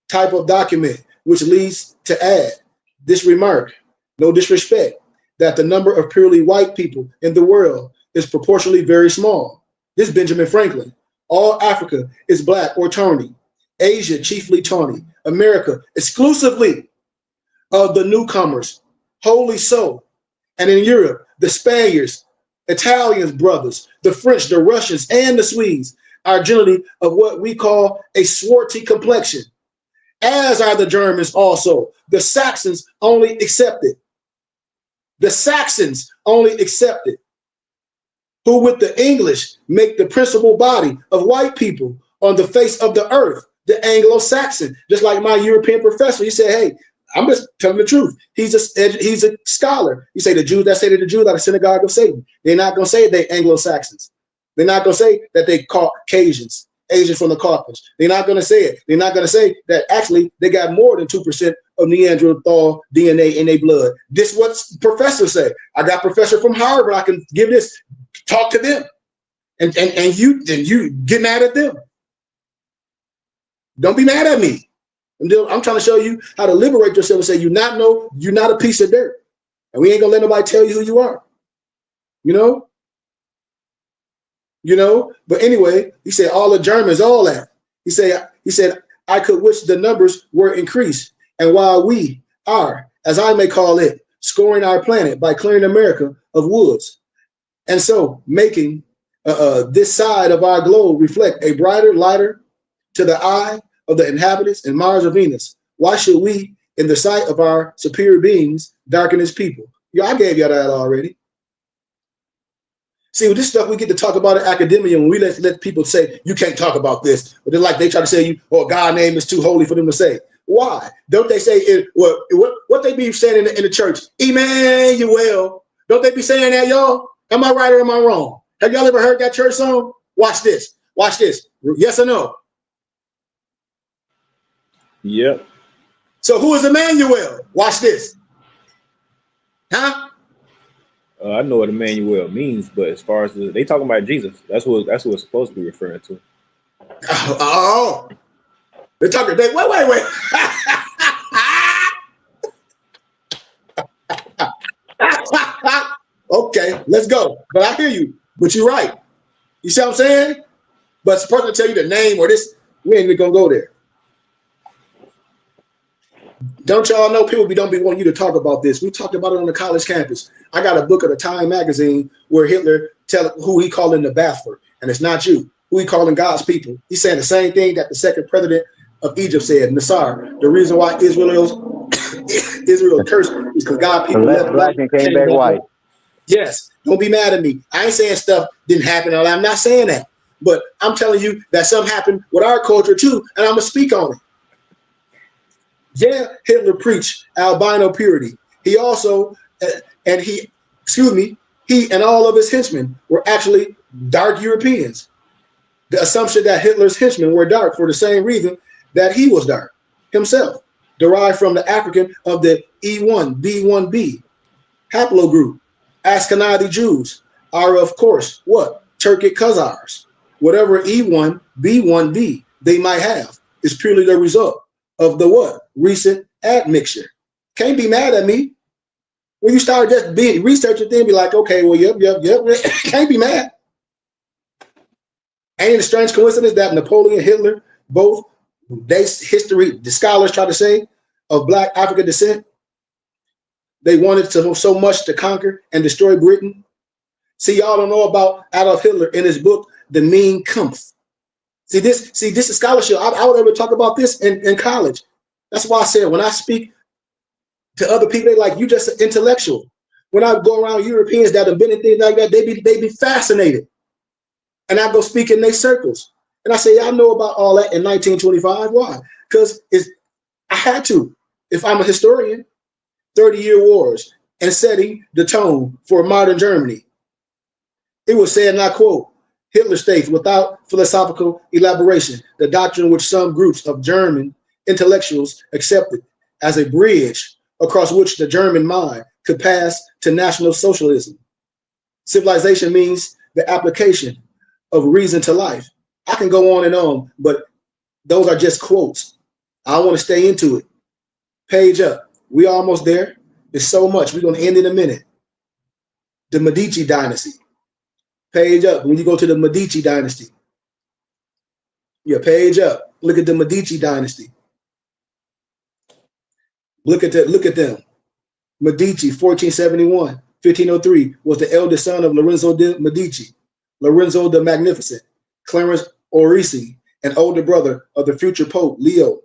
D: type of document, which leads to add this remark, no disrespect, that the number of purely white people in the world is proportionally very small. This is Benjamin Franklin. All Africa is black or tawny. Asia chiefly tawny. America exclusively of the newcomers, wholly so. And in Europe, the Spaniards, Italians, brothers, the French, the Russians, and the Swedes are generally of what we call a swarthy complexion, as are the Germans also. The Saxons only accepted. The Saxons only accepted, who with the English make the principal body of white people on the face of the earth, the Anglo-Saxon. Just like my European professor, he said, hey, I'm just telling the truth. He's a scholar. You say the Jews that say that the Jews are the synagogue of Satan. They're not going to say they Anglo-Saxons. They're not going to say that they Caucasians, Asians from the Caucasus. They're not going to say it. They're not going to say that actually they got more than 2% of Neanderthal DNA in their blood. This what professors say. I got professor from Harvard. I can give this, talk to them. And you get mad at them. Don't be mad at me. I'm trying to show you how to liberate yourself and say you're not a piece of dirt. And we ain't gonna let nobody tell you who you are. You know? But anyway, he said all the Germans, all that. He said, I could wish the numbers were increased. And while we are, as I may call it, scoring our planet by clearing America of woods, and so making this side of our globe reflect a brighter, lighter to the eye of the inhabitants in Mars or Venus. Why should we, in the sight of our superior beings, darken his people? Yeah, I gave y'all that already. See, with this stuff we get to talk about in academia when we let people say, you can't talk about this. But then like they try to say, oh, God's name is too holy for them to say. Why? Don't they say, what they be saying in the church? Emmanuel. Don't they be saying that, y'all? Am I right or am I wrong? Have y'all ever heard that church song? Watch this. Watch this. Yes or no?
C: Yep.
D: So who is Emmanuel? Watch this. Huh?
C: I know what Emmanuel means, but as far as they talking about Jesus, that's what it's supposed to be referring to.
D: Oh, they're talking. Wait. Okay, let's go. But I hear you. But you're right. You see what I'm saying? But it's supposed to tell you the name or this. We ain't even gonna go there. Don't y'all know people don't be wanting you to talk about this? We talked about it on the college campus. I got a book of the Time magazine where Hitler tell who he calling the Bastard, and it's not you. Who he calling God's people? He's saying the same thing that the second president of Egypt said, Nasser. The reason why Israel cursed is because God people
H: left black and came back white.
D: Yes, don't be mad at me. I ain't saying stuff didn't happen. I'm not saying that, but I'm telling you that something happened with our culture too, and I'm gonna speak on it. Yeah, Hitler preached albino purity. He also, he and all of his henchmen were actually dark Europeans. The assumption that Hitler's henchmen were dark for the same reason that he was dark himself, derived from the African of the E1, B1b haplogroup. Ashkenazi Jews are, of course, what? Turkic Khazars. Whatever E1, B1b they might have is purely the result of the what? Recent admixture. Can't be mad at me. When you start just being researching things, be like, okay, well, yep. Can't be mad. Ain't it a strange coincidence that Napoleon, Hitler, both history, the scholars try to say, of Black African descent, they wanted to so much to conquer and destroy Britain. See, y'all don't know about Adolf Hitler in his book, The Mein Kampf. See, this is scholarship. I would ever talk about this in college. That's why I said when I speak to other people, they like, you just an intellectual. When I go around Europeans that have been in things like that, they be fascinated. And I go speak in their circles. And I say, I know about all that in 1925. Why? Because I had to. If I'm a historian, 30-year wars and setting the tone for modern Germany. It was said, and I quote, Hitler states, without philosophical elaboration, the doctrine which some groups of German intellectuals accepted as a bridge across which the German mind could pass to National Socialism. Civilization means the application of reason to life. I can go on and on, but those are just quotes. I want to stay into it. Page up. We almost there. There's so much. We're going to end in a minute. The Medici dynasty. Page up. When you go to the Medici dynasty. Yeah, page up. Look at the Medici dynasty. Look at them. Medici, 1471, 1503, was the eldest son of Lorenzo de Medici, Lorenzo the Magnificent, Clarence Orisi, an older brother of the future Pope Leo,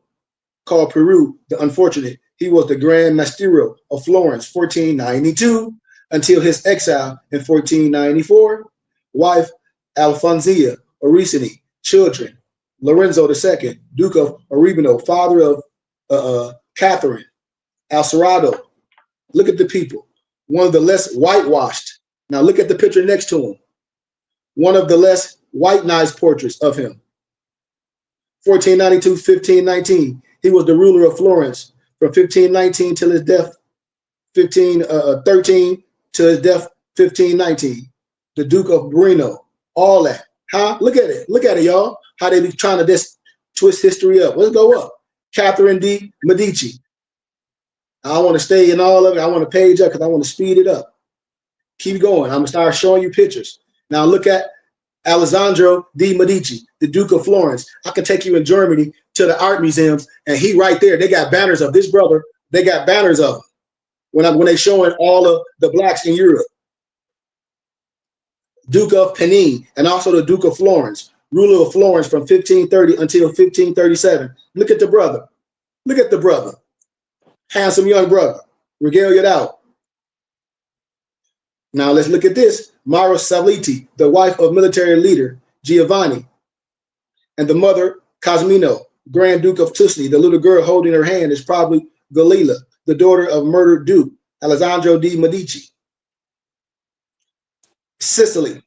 D: called Peru the Unfortunate. He was the Grand Maestro of Florence, 1492, until his exile in 1494. Wife, Alfonsia Orsini. Children, Lorenzo II, Duke of Urbino, father of Catherine, Alcerado. Look at the people. One of the less whitewashed. Now look at the picture next to him. One of the less white-niced portraits of him. 1492, 1519. He was the ruler of Florence from 1519 till his death, 1513 till his death, 1519. The Duke of Brino, all that. Huh? Look at it. Look at it, y'all. How they be trying to just twist history up. Let's go up. Catherine de Medici. I want to stay in all of it. I want to page up because I want to speed it up. Keep going. I'm going to start showing you pictures. Now look at Alessandro de Medici, the Duke of Florence. I can take you in Germany to the art museums, and he right there. They got banners of this brother. They got banners of him when they showing all of the blacks in Europe. Duke of Penin, and also the Duke of Florence, ruler of Florence from 1530 until 1537. Look at the brother. Look at the brother. Handsome young brother. Regale it out. Now let's look at this. Mara Saliti, the wife of military leader Giovanni, and the mother Cosmino, Grand Duke of Tuscany. The little girl holding her hand is probably Galila, the daughter of murdered Duke Alessandro di Medici. Sicily,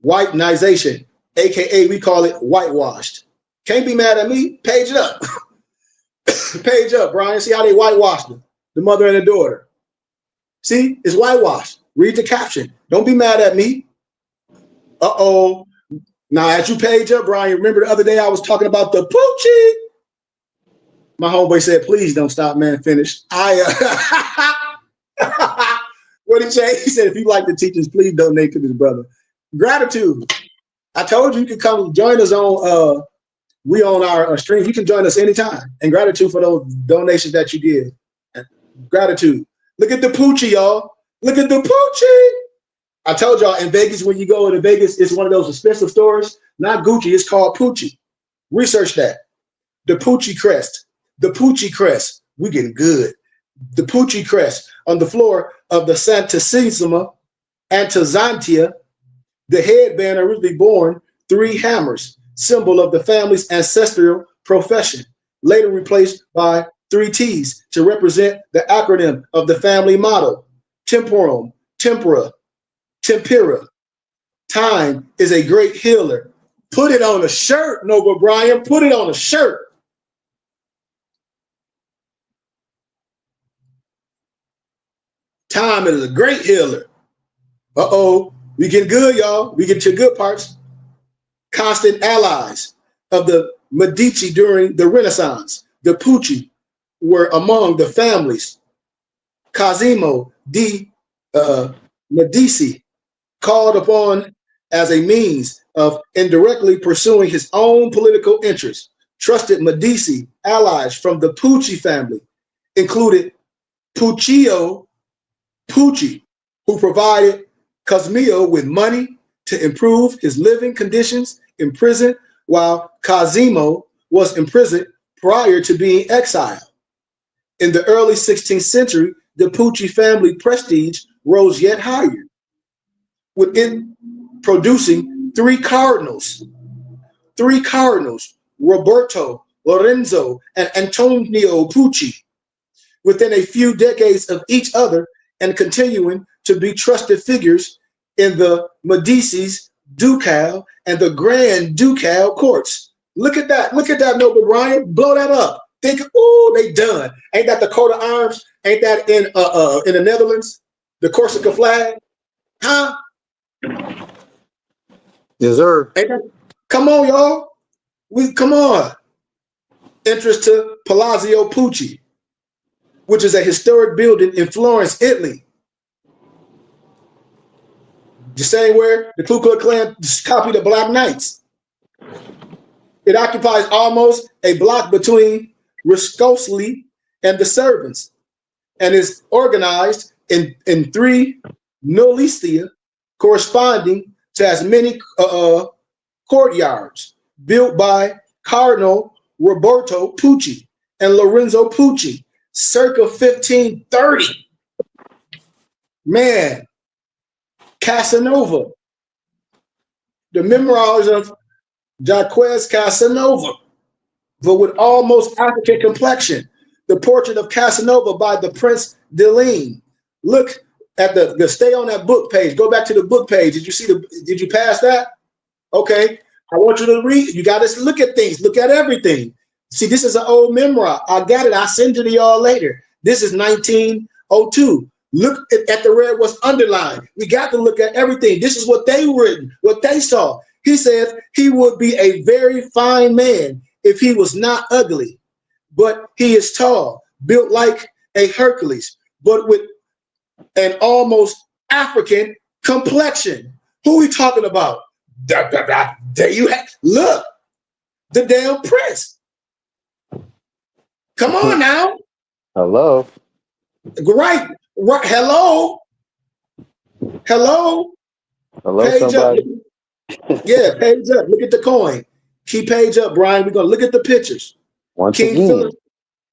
D: whitenization, aka we call it whitewashed. Can't be mad at me. Page it up. Page up, Brian. See how they whitewashed them, the mother and the daughter. See, it's whitewashed. Read the caption. Don't be mad at me. Uh-oh. Now, as you page up, Brian, remember the other day I was talking about the poochie? My homeboy said, please don't stop, man. Finish. What did he say? He said, if you like the teachings, please donate to this brother. Gratitude. I told you you can come join us on we on our stream. You can join us anytime. And gratitude for those donations that you give. Gratitude. Look at the poochie, y'all. Look at the poochie. I told y'all in Vegas, when you go to Vegas, it's one of those expensive stores. Not Gucci, it's called Poochie. Research that. The Poochie crest. The Poochie crest. We getting good. The Poochie crest on the floor of the Santissima Antazantia. The headband originally born 3 hammers, symbol of the family's ancestral profession, later replaced by 3 T's to represent the acronym of the family motto, temporum, tempora, tempera. Time is a great healer. Put it on a shirt, Nova Brian. Put it on a shirt. Time is a great healer. Uh-oh. We get good, y'all. We get to good parts. Constant allies of the Medici during the Renaissance. The Pucci were among the families. Cosimo di Medici, called upon as a means of indirectly pursuing his own political interests. Trusted Medici allies from the Pucci family included Puccio Pucci, who provided Cosimo with money to improve his living conditions in prison while Cosimo was imprisoned prior to being exiled. In the early 16th century, the Pucci family prestige rose yet higher, with it producing 3 cardinals, Roberto, Lorenzo, and Antonio Pucci, within a few decades of each other, and continuing to be trusted figures in the Medici's ducal and the Grand Ducal courts. Look at that. Look at that, Noble Brian. Blow that up. Think, oh, they done. Ain't that the coat of arms? Ain't that in the Netherlands? The Corsica flag? Huh?
E: Yes, sir.
D: Ain't that? Come on, y'all. Come on. Entrance to Palazzo Pucci, which is a historic building in Florence, Italy. The same where the Ku Klux Klan copied the Black Knights. It occupies almost a block between Riscosli and the servants, and is organized in 3 nolistia corresponding to as many courtyards built by Cardinal Roberto Pucci and Lorenzo Pucci circa 1530. Man, Casanova, the memoirs of Jacques Casanova, but with almost African complexion. The portrait of Casanova by the Prince de Ligne. Look at the stay on that book page. Go back to the book page. Did you see did you pass that? Okay. I want you to read. You got to look at things. Look at everything. See, this is an old memoir. I got it. I'll send it to y'all later. This is 1902. Look at the red what's underlined. We got to look at everything. This is what they written, what they saw. He says he would be a very fine man if he was not ugly, but he is tall, built like a Hercules, but with an almost African complexion. Who are we talking about? There you have, look, the damn prince. Come on now.
H: Hello.
D: Right. Hello.
H: Hello,
D: Page up.
H: somebody.
D: Yeah, page up. Look at the coin. Keep page up, Brian. We're gonna look at the pictures.
H: Once
D: King
H: again,
D: Philip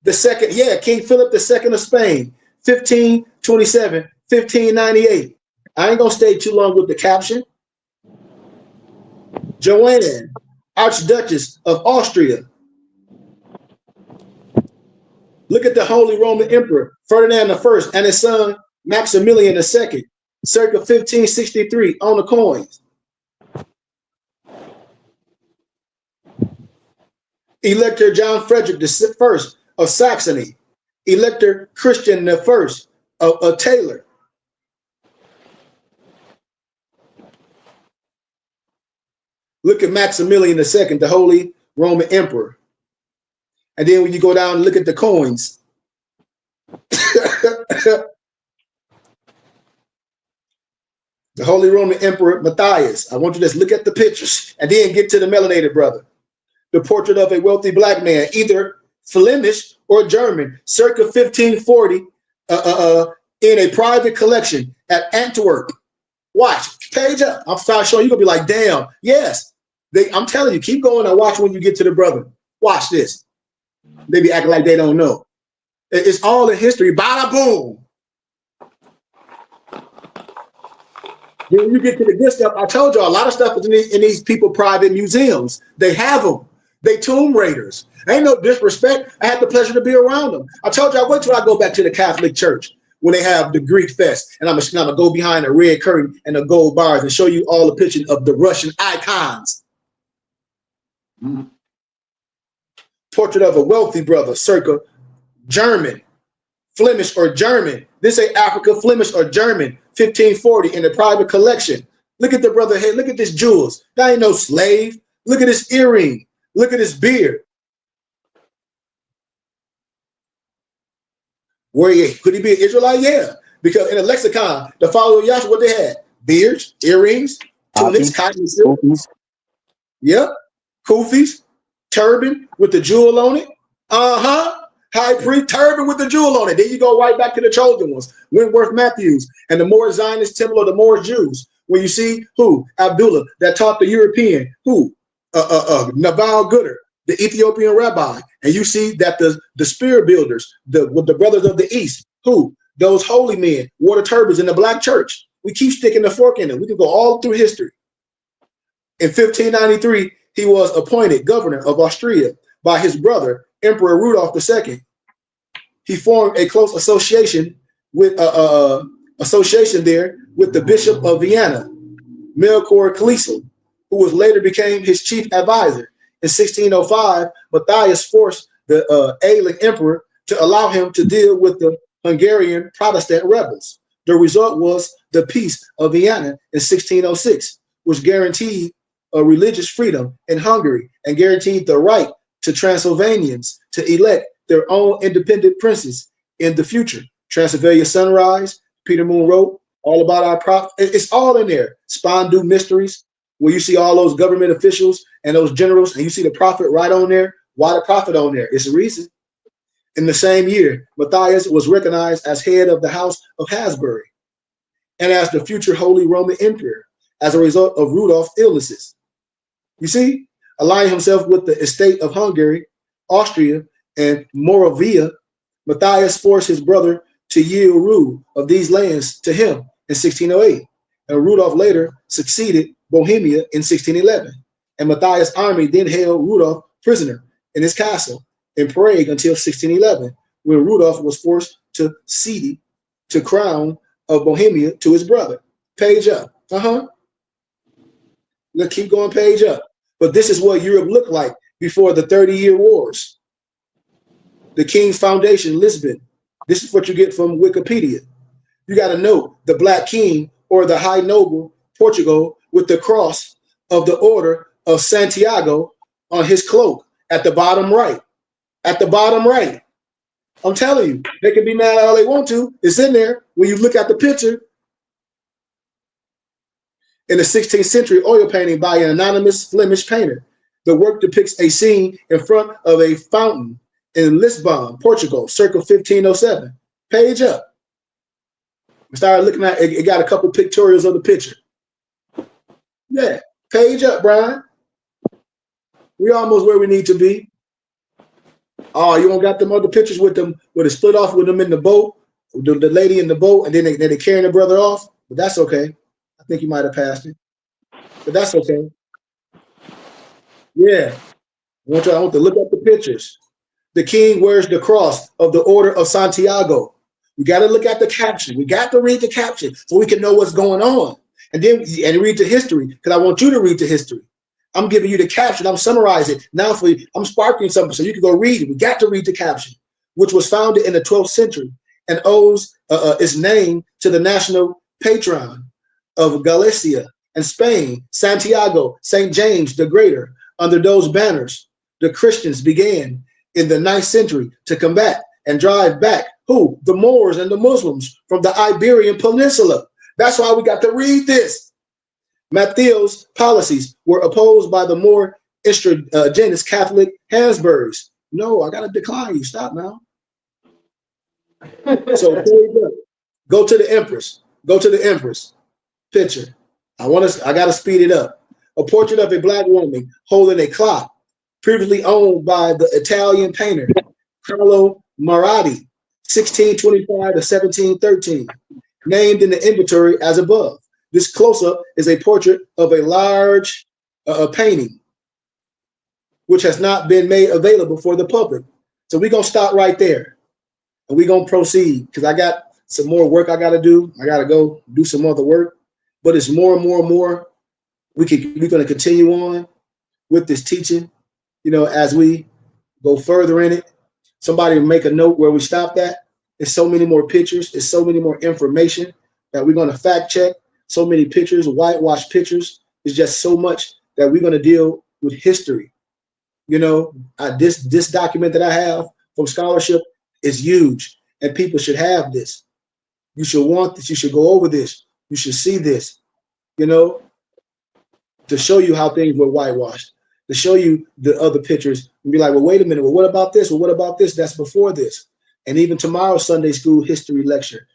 D: the second, yeah, King Philip the second of Spain, 1527, 1598. I ain't gonna stay too long with the caption. Joanne, Archduchess of Austria. Look at the Holy Roman Emperor Ferdinand I and his son Maximilian II, circa 1563 on the coins. Elector John Frederick I of Saxony. Elector Christian I of Taylor. Look at Maximilian II, the Holy Roman Emperor. And then when you go down and look at the coins, the Holy Roman Emperor Matthias. I want you to just look at the pictures and then get to the melanated brother. The portrait of a wealthy black man, either Flemish or German, circa 1540, in a private collection at Antwerp. Watch, page up. I'm showing you, gonna be like, damn, yes. I'm telling you, keep going and watch when you get to the brother. Watch this. They be acting like they don't know. It's all in history. Bada boom. Then when you get to the good stuff, I told you a lot of stuff is in these people private museums. They have them. They tomb raiders. Ain't no disrespect. I had the pleasure to be around them. I told you I wait till I go back to the Catholic Church when they have the Greek fest, and I'm gonna go behind a red curtain and the gold bars and show you all the pictures of the Russian icons. Portrait of a wealthy brother, circa German, Flemish or German. This ain't Africa, Flemish or German, 1540 in a private collection. Look at the brother head. Look at this jewels. That ain't no slave. Look at this earring. Look at his beard. Could he be an Israelite? Yeah. Because in the lexicon, the following Yahshua, what they had? Beards, earrings, tunics, cotton silk. Yep. Kufis, turban with the jewel on it. High priest turban with the jewel on it. Then you go right back to the Trojan ones, Wentworth Matthews, and the Moorish Zionist Temple of the Moorish Jews. When you see who? Abdullah, that taught the European. Who? Naval Gooder, the Ethiopian rabbi. And you see that the spear builders, with the brothers of the East, who? Those holy men wore the turbans in the black church. We keep sticking the fork in it. We can go all through history. In 1593, he was appointed governor of Austria by his brother, Emperor Rudolph II. He formed a close association with there with the Bishop of Vienna, Melchior Kleisel, who later became his chief advisor. In 1605, Matthias forced the ailing emperor to allow him to deal with the Hungarian Protestant rebels. The result was the Peace of Vienna in 1606, which guaranteed religious freedom in Hungary and guaranteed the right to Transylvanians to elect their own independent princes in the future. Transylvania Sunrise, Peter Moon wrote all about our prophet. It's all in there. Spondu Mysteries, where you see all those government officials and those generals, and you see the prophet right on there. Why the prophet on there? It's a reason. In the same year, Matthias was recognized as head of the House of Habsburg and as the future Holy Roman Emperor as a result of Rudolph's illnesses. You see, aligning himself with the estate of Hungary, Austria, and Moravia, Matthias forced his brother to yield rule of these lands to him in 1608, and Rudolph later succeeded Bohemia in 1611. And Matthias' army then held Rudolph prisoner in his castle in Prague until 1611, when Rudolph was forced to cede the crown of Bohemia to his brother. Page up. Let's keep going page up. But this is what Europe looked like before the 30-year wars. The King's Foundation, Lisbon. This is what you get from Wikipedia. You got to know the Black King or the High Noble, Portugal, with the cross of the Order of Santiago on his cloak at the bottom right. At the bottom right. I'm telling you, they can be mad all they want to. It's in there when you look at the picture. In the 16th century oil painting by an anonymous Flemish painter, the work depicts a scene in front of a fountain in Lisbon, Portugal, circa 1507. Page up. We started looking at it, got a couple pictorials of the picture. Yeah, page up, Brian. We almost where we need to be. Oh, you don't got them other pictures with them where they split off with them in the boat, the lady in the boat, and then they carrying the brother off. But that's okay. I think you might have passed it, but that's okay. Yeah, I want to look at the pictures. The king wears the cross of the Order of Santiago. We got to look at the caption. We got to read the caption so we can know what's going on, and then read the history because I want you to read the history. I'm giving you the caption. I'm summarizing now for you. I'm sparking something so you can go read it. We got to read the caption, which was founded in the 12th century and owes its name to the national patron of Galicia and Spain, Santiago, St. James the Greater. Under those banners, the Christians began in the 9th century to combat and drive back who? The Moors and the Muslims from the Iberian Peninsula. That's why we got to read this. Matthieu's policies were opposed by the more extragenous Catholic Habsburgs. No, I got to decline you. Stop now. So go to the Empress. Go to the Empress picture. I got to speed it up. A portrait of a black woman holding a clock, previously owned by the Italian painter Carlo Maratti, 1625 to 1713, named in the inventory as above. This close-up is a portrait of a large painting, which has not been made available for the public. So we're going to stop right there, and we're going to proceed because I got some more work I got to do. I got to go do some other work, but it's more and more and more. We're going to continue on with this teaching, as we go further in it. Somebody make a note where we stopped at. There's so many more pictures. There's so many more information that we're going to fact check. So many pictures, whitewashed pictures. It's just so much that we're going to deal with history. This document that I have from scholarship is huge, and people should have this. You should want this. You should go over this. You should see this, to show you how things were whitewashed, to show you the other pictures and be like, well, wait a minute. Well, what about this? Well, what about this? That's before this. And even tomorrow's Sunday school history lecture.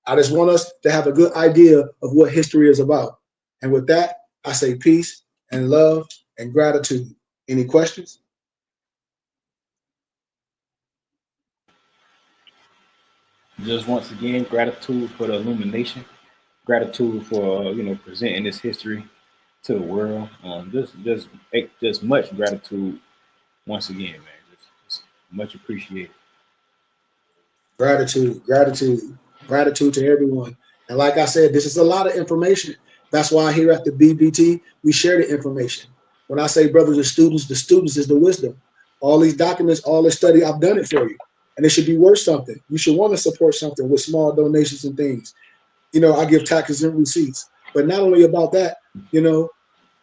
D: I just want us to have a good idea of what history is about. And with that, I say peace and love and gratitude. Any questions?
C: Just once again, gratitude for the illumination. Gratitude for presenting this history to the world. Just much gratitude once again, man. Just much appreciated.
D: Gratitude to everyone. And like I said, this is a lot of information. That's why here at the BBT, we share the information. When I say brothers and students, the students is the wisdom. All these documents, all this study, I've done it for you. And it should be worth something. You should want to support something with small donations and things. I give taxes and receipts. But not only about that,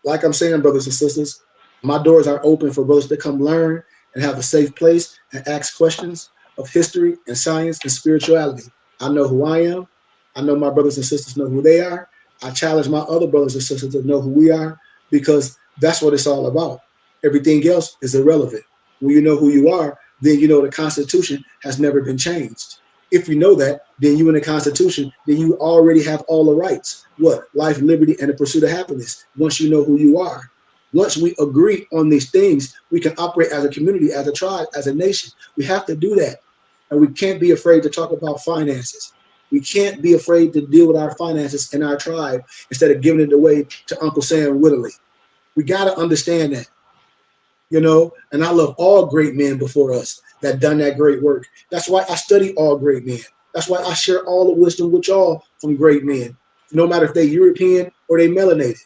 D: like I'm saying, brothers and sisters, my doors are open for brothers to come learn and have a safe place and ask questions of history and science and spirituality. I know who I am. I know my brothers and sisters know who they are. I challenge my other brothers and sisters to know who we are, because that's what it's all about. Everything else is irrelevant. When you know who you are, then you know the Constitution has never been changed. If you know that, then you in the Constitution, then you already have all the rights. What? Life, liberty, and the pursuit of happiness. Once you know who you are. Once we agree on these things, we can operate as a community, as a tribe, as a nation. We have to do that. And we can't be afraid to talk about finances. We can't be afraid to deal with our finances in our tribe instead of giving it away to Uncle Sam wittily. We got to understand that. And I love all great men before us that done that great work. That's why I study all great men. That's why I share all the wisdom with y'all from great men, no matter if they European or they melanated.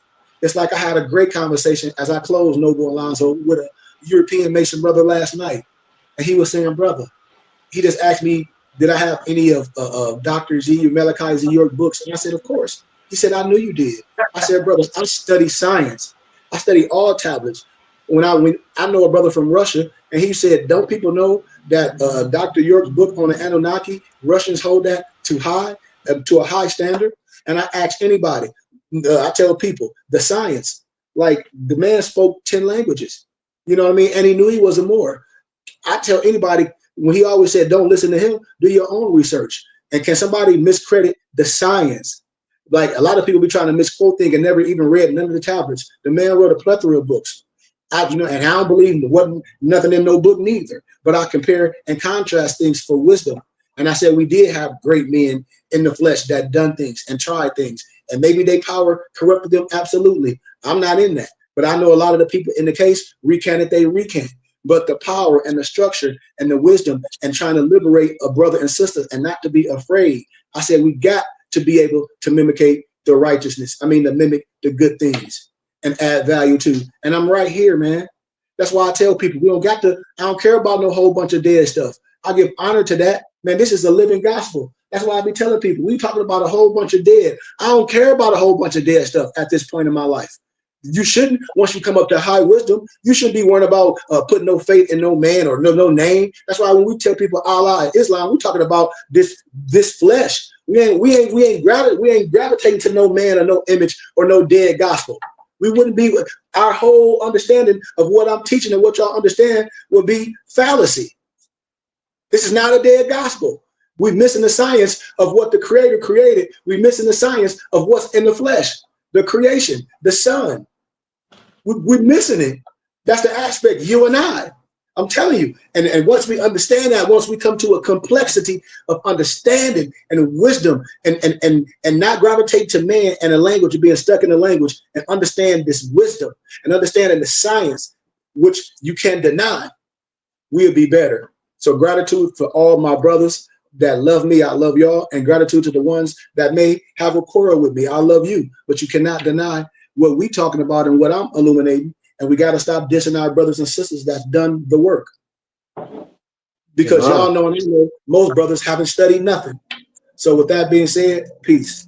D: It's like I had a great conversation as I closed Noble Alonzo with a European Mason brother last night. And he was saying, brother, he just asked me, did I have any of Dr. Z or Malachi Z York books? And I said, of course. He said, I knew you did. I said, brothers, I study science. I study all tablets. When I know a brother from Russia, and he said, don't people know that Dr. York's book on the Anunnaki, Russians hold that to a high standard? And I ask anybody, I tell people, the science, like the man spoke 10 languages, you know what I mean? And he knew he was a Moor. I tell anybody, when he always said, don't listen to him, do your own research. And can somebody miscredit the science? Like a lot of people be trying to misquote things and never even read none of the tablets. The man wrote a plethora of books. And I don't believe there wasn't nothing in no book neither. But I compare and contrast things for wisdom. And I said we did have great men in the flesh that done things and tried things. And maybe they power corrupted them. Absolutely. I'm not in that. But I know a lot of the people in the case recanted, they recant. But the power and the structure and the wisdom and trying to liberate a brother and sister and not to be afraid. I said we got to be able to mimicate the righteousness. To mimic the good things and add value to. And I'm right here, man. That's why I tell people I don't care about no whole bunch of dead stuff. I give honor to that. Man, this is a living gospel. That's why I be telling people, we talking about a whole bunch of dead. I don't care about a whole bunch of dead stuff at this point in my life. You shouldn't, once you come up to high wisdom, you shouldn't be worrying about putting no faith in no man or no name. That's why when we tell people Allah and Islam, we're talking about this flesh. We ain't gravitating to no man or no image or no dead gospel. We wouldn't be, our whole understanding of what I'm teaching and what y'all understand would be fallacy. This is not a dead gospel. We're missing the science of what the Creator created. We're missing the science of what's in the flesh, the creation, the Son. We're missing it. That's the aspect, you and I. I'm telling you. And once we understand that, once we come to a complexity of understanding and wisdom and not gravitate to man and a language of being stuck in the language and understand this wisdom and understanding the science, which you can deny, we'll be better. So gratitude for all my brothers that love me. I love y'all. And gratitude to the ones that may have a quarrel with me. I love you. But you cannot deny what we talking about and what I'm illuminating. And we got to stop dissing our brothers and sisters that's done the work. Because y'all know, and I know most brothers haven't studied nothing. So with that being said, peace.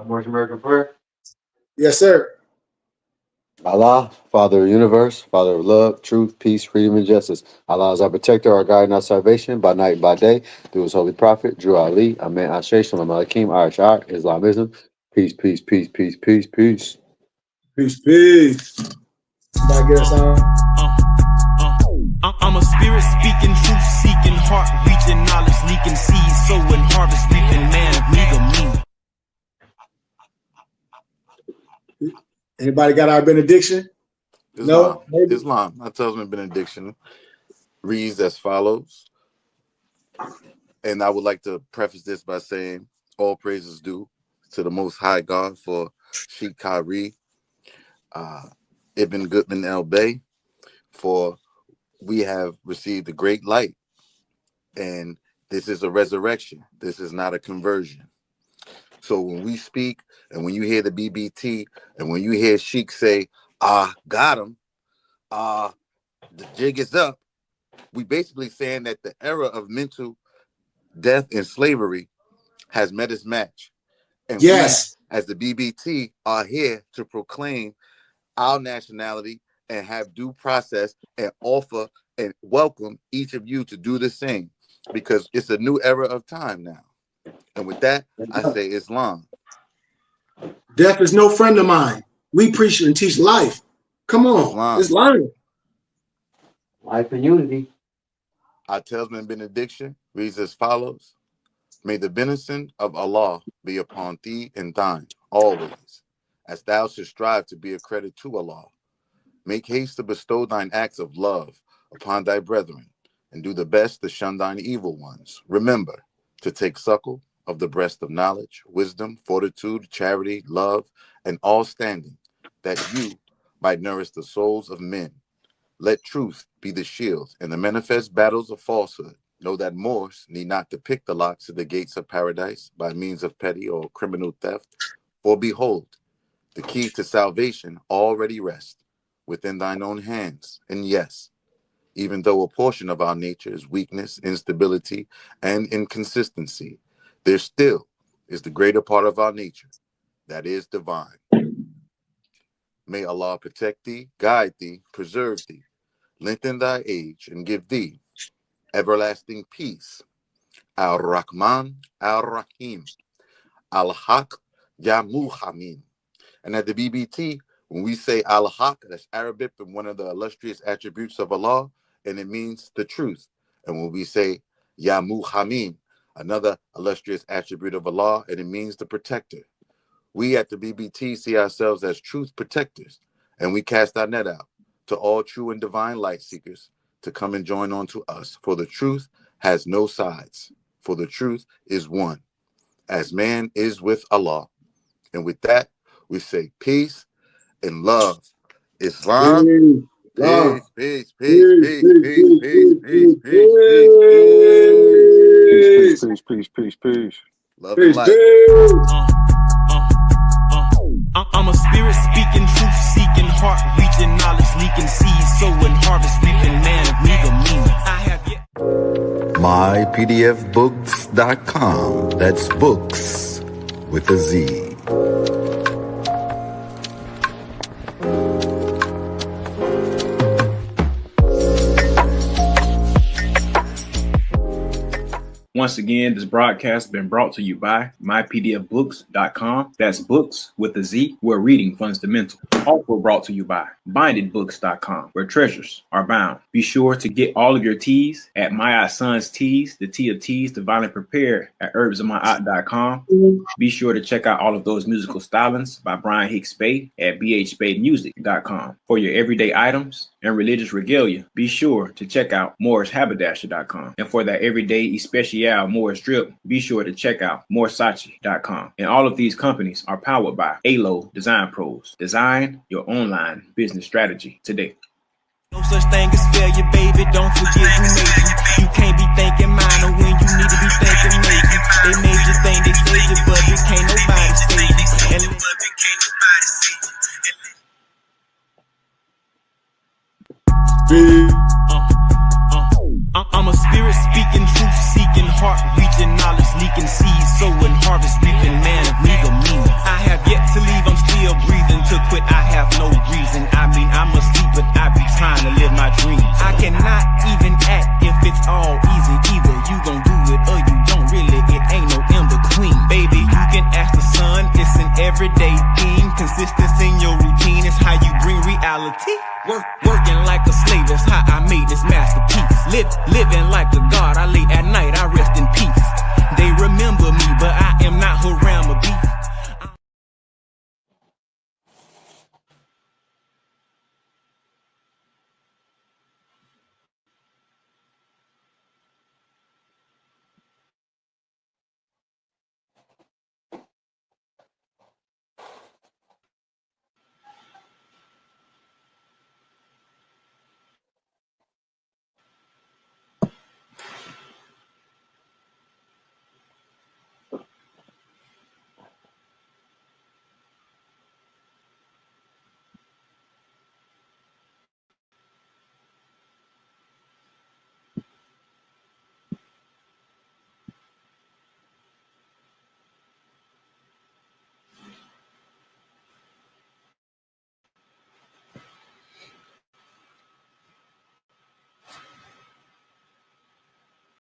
F: Moorish American prayer.
D: Yes, sir.
F: Allah, Father of the universe, Father of love, truth, peace, freedom, and justice. Allah is our protector, our guide, and our salvation by night and by day. Through his holy prophet, Drew Ali, Amen, Ashay, Shalom Aleichem, Arashar, Islamism. Peace, peace, peace, peace, peace, peace.
D: Peace, peace. Bye, guys.
A: I'm a spirit speaking, truth seeking, heart reaching, knowledge leaking, seeds sowing, harvest reaping, man of me.
D: Anybody got our benediction?
E: Islam.
D: No? Maybe?
E: Islam. My Testament benediction reads as follows. And I would like to preface this by saying all praises due to the Most High God for Sheikh Kyrie, Ibn Goodman El Bay, for we have received a great light. And this is a resurrection. This is not a conversion. So when we speak and when you hear the BBT and when you hear Sheikh say, got him, the jig is up, we basically saying that the era of mental death and slavery has met its match. And
D: yes,
E: we, as the BBT, are here to proclaim our nationality and have due process and offer and welcome each of you to do the same, because it's a new era of time now. And with that, I say Islam.
D: Death is no friend of mine. We preach and teach life. Come on, Islam.
F: Life and unity.
E: Our talisman benediction reads as follows. May the benison of Allah be upon thee and thine always, as thou shouldst strive to be a credit to Allah. Make haste to bestow thine acts of love upon thy brethren, and do the best to shun thine evil ones. Remember to take suckle of the breast of knowledge, wisdom, fortitude, charity, love, and all standing, that you might nourish the souls of men. Let truth be the shield in the manifest battles of falsehood. Know that Moors need not to pick the locks of the gates of paradise by means of petty or criminal theft. For behold, the key to salvation already rests within thine own hands. And yes, even though a portion of our nature is weakness, instability, and inconsistency, there still is the greater part of our nature that is divine. May Allah protect thee, guide thee, preserve thee, lengthen thy age, and give thee everlasting peace. Al-Rahman, Al-Rahim, Al-Haq, Ya Muhammin. And at the BBT, when we say Al-Haq, that's Arabic and one of the illustrious attributes of Allah, and it means the truth. And when we say Ya Muhammin, another illustrious attribute of Allah, and it means the protector. We at the BBT see ourselves as truth protectors, and we cast our net out to all true and divine light seekers to come and join on to us. For the truth has no sides, for the truth is one, as man is with Allah. And with that, we say peace and love. Islam.
D: Love.
E: Peace, peace, peace, peace, peace, peace, peace, peace, peace,
G: Peace, peace, peace.
E: love and light.
A: I'm a spirit speaking, truth seeking, heart reaching, knowledge leaking, seed sowing, harvest reaping, man of meager meaning. I have yet.
B: mypdfbooks.com. That's books with a Z.
C: Once again, this broadcast has been brought to you by mypdfbooks.com. That's books with a Z, where reading fundamental. Also brought to you by bindedbooks.com, where treasures are bound. Be sure to get all of your teas at My Son's Teas, the tea of teas, divinely prepared at herbsofmyaunt.com. Be sure to check out all of those musical stylings by Brian Hicks Spade at bhspademusic.com. For your everyday items and religious regalia, be sure to check out moorishaberdasher.com. And for that everyday especial Moorish drip, be sure to check out moresachi.com. And all of these companies are powered by ALO Design Pros. Design your online business strategy today.
A: No such thing as failure, baby. Don't forget who made you. You can't be thinking minor when you need to be thinking major. They made you think they saved you, but it can't nobody save you. I'm a spirit speaking, truth seeking, heart reaching, knowledge leaking, seed sowing, harvest reaping, man of meager meaning. I have yet to leave, I'm still breathing. To quit, I have no reason. I mean, I'm asleep, but I be trying to live my dream. I cannot even act if it's all easy. Either you gon' do it or you don't. Really, it ain't no in between. Baby, you can ask the sun, it's an everyday thing. Consistency in your routine is how you bring reality. Working like a slave, that's how I made this masterpiece. Living like a god, I lay